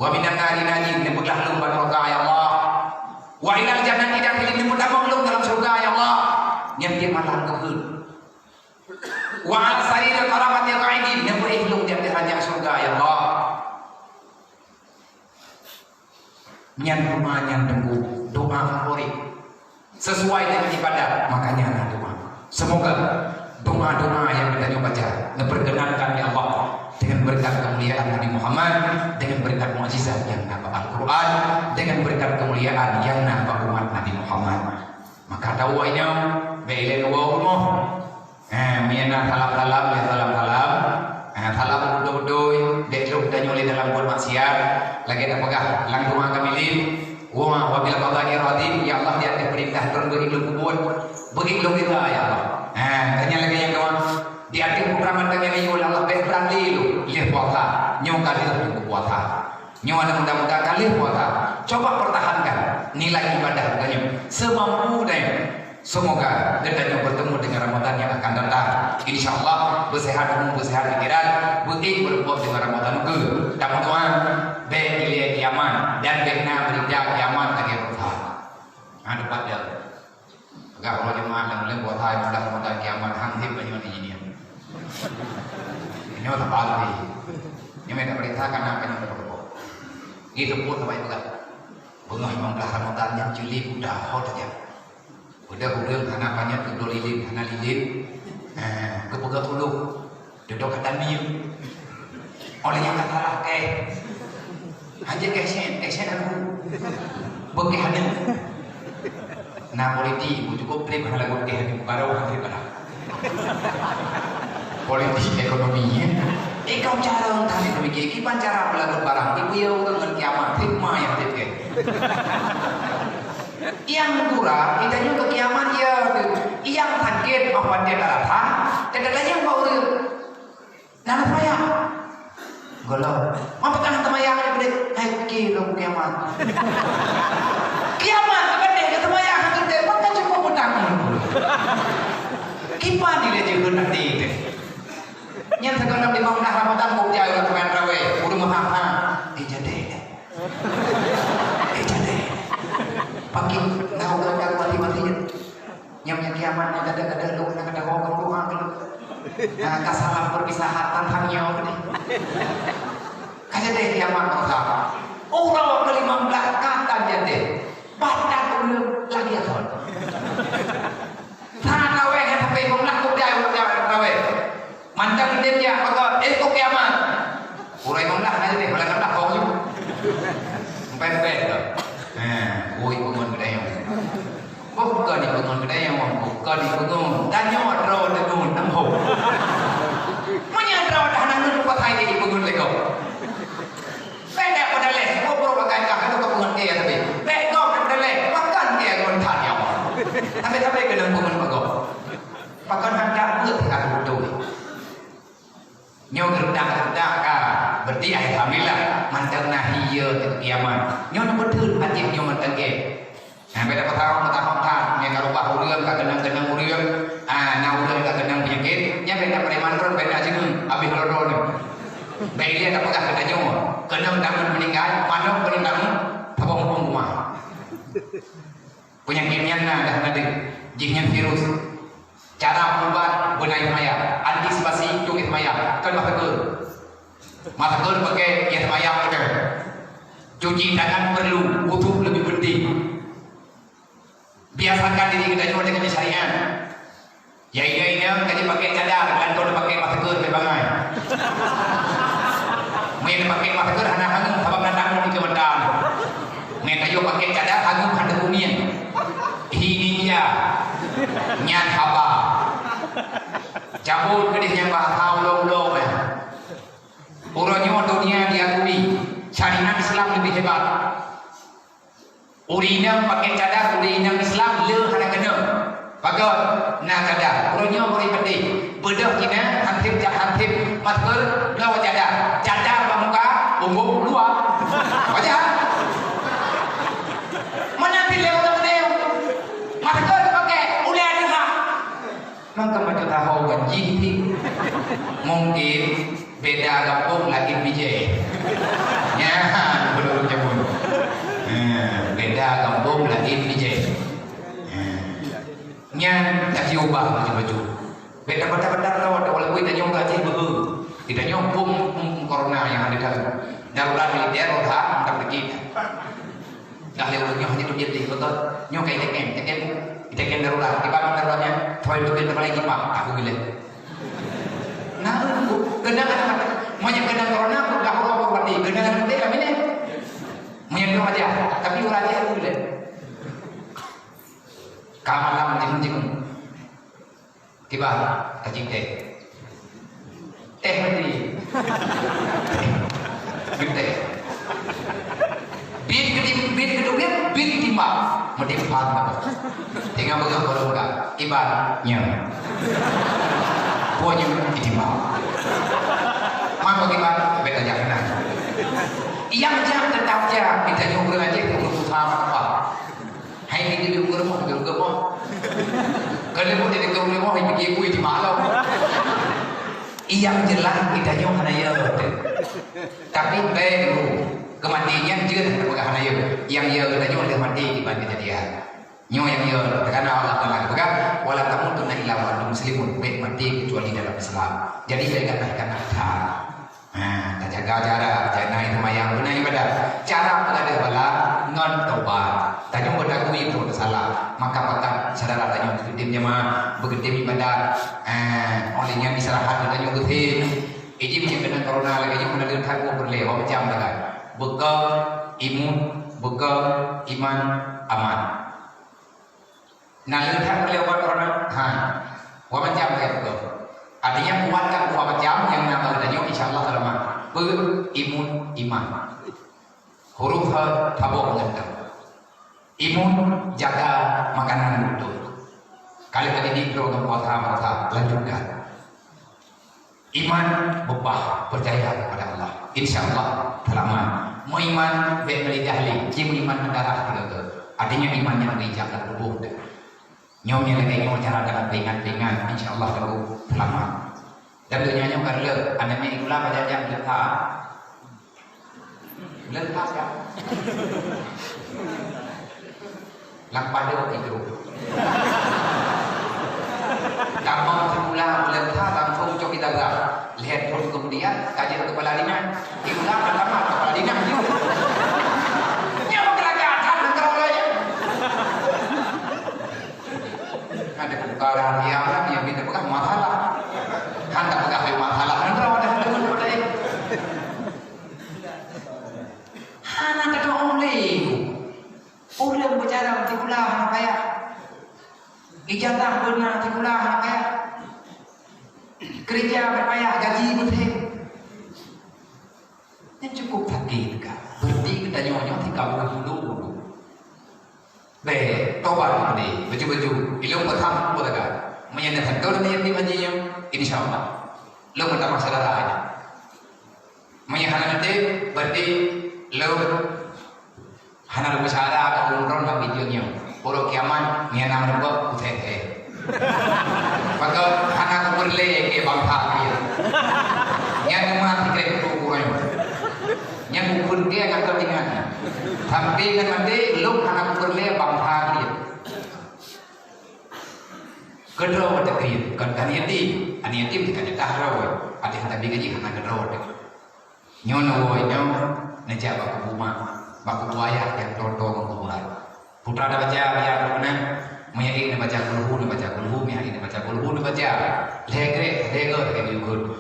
Speaker 2: wa minan nari najin nebutlah lum barokah ya Allah wa ilal jannati dakhilin nebutlah maklum dalam surga ya Allah yang dia malam kehud wa al sarir karamat ya qaidin yang berihlung di hadirat surga ya Allah. Nyan rumah nyan tunggu doa favorit sesuai dengan ibadah makanya ada doa. Semoga doa-doa yang kita baca memperkenankan ya Allah dengan berkat kemuliaan Nabi Muhammad, dengan berkat mukjizat yang nampak Al-Quran, dengan berkat kemuliaan yang nampak umat Nabi Muhammad. Maka doanya bailen wa umum miana salam-salam ya salam-salam salam udah deklo udah nyoli dalam buat maksiat lagi ada pegah lang doa kamilin wa wabil qadani radin ya Allah dia ada perintah turun begitu kubur begitu kita ya Allah tanya lagi yang doa di akhir programan kami ini Allah berani lu lihat puasa nyawa kali itu puasa nyawa ada mudah-mudahan kali puasa coba pertahankan nilai ibadah kalian semampu dan semoga kita bertemu dengan Ramadan yang akan datang. InsyaAllah bersehat umum, bersehat pikiran, begitu berbuat dengan Ramadan ke. Teman-teman, beliau kiamat dan bena berita kiamat lagi berfaham. Ada pada. Agak kalau jemaah yang boleh buat hari mudah-mudahan kiamat hampir banyak di sini. Ini orang pasti. Ini mereka berita karena apa yang berbuat. Itu pun sampai juga. Bunga imam Ramadan yang jeli udah hot aja. Udah hanapannya duduk lilin, hana lilin, kepegat ulu, duduk kata mil. Oleh yang kata rakai, aja kesen aku, bagi hana. Nah politik, cukup terima lagu ke baru hati pada. Politik ekonominya, kau cara tadi demikian, kipan cara melakukan barang, ibu ya dengan kiamat, hikmah yang tiga. Yang kurang kita juga kiamat ya yang sakit apa dia datang kadang-kadang yang bau nana saya golok apa kan temayang ini hai kilo kiamat gede ke temayang gede maka cukup utang kipan dilejeun nanti itu yang sekarang di mau Ramadan mau jauh dengan rawe udah mahapa jadi pagi tahu kalau mati-matinya nyamnya kiamat ada lu ada doa nah kasalah perpisahan tantangnya apa nih kayak deh kiamat apa orang ke-15 kata jadi baca dulu lagi apa tanah we sampai melakukan dia rawe mantap dia apa kok kiamat urai menglah aja deh dia kiamat. Nyo nak betul hati nyo mentenge. Beda petahun yang karubah urang ka kenang-kenang urang. Na urang ka kenang penyakit, nya beda preman ron beda jeung abi lodon. Baik dia tak pegang kena nyo. Kenang tangan meninggal, manok kenang tabung rumah. Penyakitnya dah ada. Jinnya virus. Cara membuat benai maya, antisipasi tungit maya, kan masker pakai yang maya pakai. Cuci tangan perlu, wudu lebih penting. Biasakan diri kita juga dengan syariat. Ya ini kita pakai cadar, kantor pakai masker bebangai. Main pakai masker anak hangus, apa menandang di kementerian. Main tayo pakai cadar hangus ada bumi. Ini dia, nyan haba. Cabut kedisnya bahasa ulung-ulung. Urangnya dunia diakui, syariat Islam lebih hebat. Urina pakai cadar, urina Islam le hana kena. Pakai nak cadar, urangnya beri penting. Bedah kena hantip masker lawa cadar muka bumbung luar. Wajah. Mana pilih masker pakai ulah juga. Maka macam tahu gaji mungkin beda kampung lagi bijak. Ya, belum jemput. Beda kampung lagi bijak. Nya tak diubah baju. Beda pada rawat walaupun kita nyong gaji behu. Tidak nyong corona yang ada dalam darurat militer roha tak begini. Dah lewat nyong hanya dia di betul. Nyong kayak tekem darurat. Di mana daruratnya? Toy itu kita lagi pak. Aku gila. Nah, kena banyak corona pun dah orang berarti kena nanti kami ni. Menyendung aja. Tapi orang aja aku gila. Kamalam jeng tiba kajing teh menteri gede bid kedua bid timba mesti faham tinggal pegang kalau enggak ibaratnya punya timba mana bagaimana beda jangan yang jangan tetap jangan kita nyukur aja untuk utama apa hai ini nyukur mau nyukur mau kalau mau jadi nyukur mau pergi kui di malam yang jelas kita nyukur hanya tapi baru kematian juga bukan hanya yang kita nyukur dia mati di mana dia nyukur yang karena Allah telah bukan wala tamutunna illa wa antum muslimun baik mati kecuali dalam Islam jadi saya katakan ada kita jaga jarak jangan itu mayang benar ibadah cara mengadah bala ngon taubat tanya berdakui itu salah maka patah saudara tanya ketimnya mah begitu ibadah olehnya diserahat tanya ketim ini macam kena corona lagi ini kena lihat aku berlewat macam dekat bekal imun bekal iman aman nah lihat berlewat corona wah macam dekat artinya kuatkan dua macam yang nama tanya insyaallah selama berimun iman huruf tabok ngendang imun jaga makanan betul kali tadi di program kota lanjutkan iman bebah percaya kepada Allah insyaallah selama mau iman beri jahli jimu iman mendarah juga artinya iman yang dijaga tubuh nyomnya lagi mau cara dalam ringan-ringan insyaallah kalau selamat dan dunyanya karena anaknya itulah pada jam letak ya lang pada waktu itu kamu semula letak langsung cok kita gak lihat pun kemudian kajian kepala dinas itulah pertama kepala dinas nyawa kelakatan negaranya ada perkara yang minta pegang masalah hendak pegang masalah hendak ada pada anak kata oleh berbicara tikulah anak kaya ijazah benar tikulah anak kaya kerja berpayah gaji betul yang cukup sakit kan berarti kita nyonya tinggal dulu tobat ni baju ilmu pertama buat agak menyenangkan kalau ni yang dimajinya insyaallah lo pertama salah aja menyenangkan nanti berarti lo Belum. Hana lu bicara kalau nonton dalam videonya. Poro kiamat ni nama nama uteh. Maka hana ku berle ke bangsa dia. Yang mah fikir ku kurang. Yang ku pergi agak ketinggalan. Tapi kan nanti lu hana ku berle bangsa dia. Kedua ada kriya, kan aniati tidak ada tahu, ada yang tadi gaji hana kedua ada. Nyono najak baku rumah, baku buaya yang tonton kumpulan. Putra ada baca yang mana, menyadik baca kulhu, menyadik baca kulhu, baca legre kayak gitu.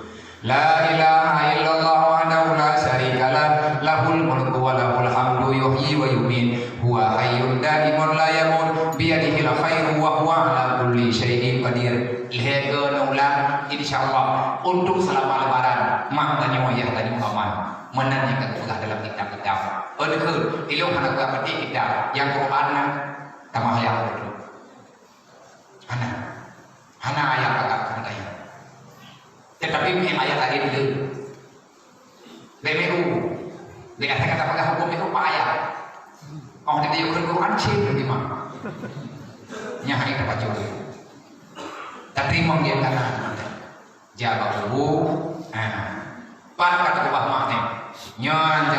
Speaker 2: La ilaha illallah wahdahu la syarikalah, lahul mulku wa lahul hamdu yuhyi wa yumiit, huwa hayyun da'imun la yamut, biyadihil khairu wa huwa ala kulli syai'in qadir. Lege ulang insyaallah untuk selama lebaran mak tanya wayah tadi aman menanyakan juga dalam kitab-kitab. Adakah ilmu anak gak penting kitab yang Quran tamah yang itu. Hana ayat agak kandaya. Tetapi punya ayat tadi dulu. BMU. Dia kata pakai hukum itu apa ayat? Oh, dia yukun Quran sih bagaimana? Nyah itu baca dulu. Tapi dia kata jaga buku. Pan kata kubah mak ni. Nyan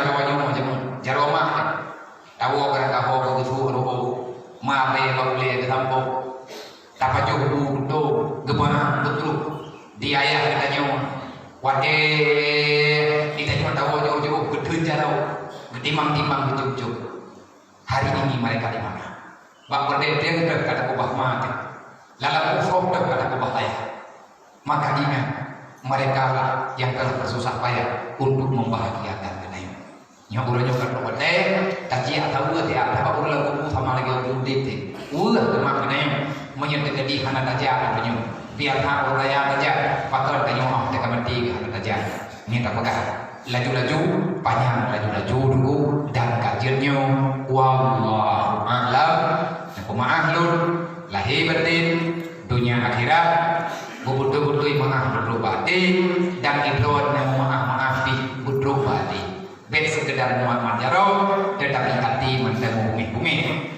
Speaker 2: jaro mak. Tahu kan tahu ke suhu roho. Ma be bakle ke tampo. Tapa jogu tu gemana betul. Di ayah katanya wate kita cuma tahu jauh-jauh gedun jarau gedimang-dimang betul-betul. Hari ini mereka di mana? Bak berdendeng kata kubah mati. Lalu ufok kata kubah ayah. Maka ingat mereka lah yang telah bersusah payah untuk membahagiakan kenanya. Yang ulanya kan wate taji atau dia apa ulah kubu sama lagi untuk dite. Ulah kemaknanya menyertai di hana taja punya. Biar hak raya saja, pakar tanya mereka mati saja. Ini tak pegang. Laju-laju, panjang laju-laju dulu dan kajiannya. Wallahu a'lam. Pemaafun, lahir batin, dunia akhirat, betul-betul maaf batin dan ibroh yang maaf-maafi betul batin. Ben sekedar muat jaro, tetapi hati menemu bumi.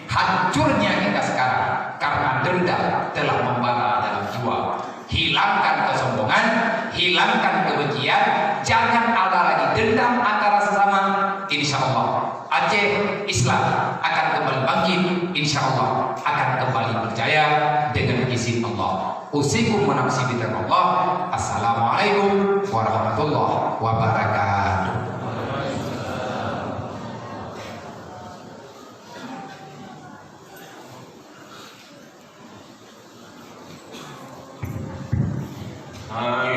Speaker 2: Hancurnya kita sekarang karena dendam telah membara dalam jiwa. Hilangkan kesombongan, hilangkan kebencian, jangan ada lagi dendam antara sesama. Insya Allah Aceh Islam akan kembali bangkit, insya Allah akan kembali percaya dengan izin Allah. Usikum wa nafsi bitaqwallah. Assalamualaikum warahmatullahi wabarakatuh.
Speaker 3: Allah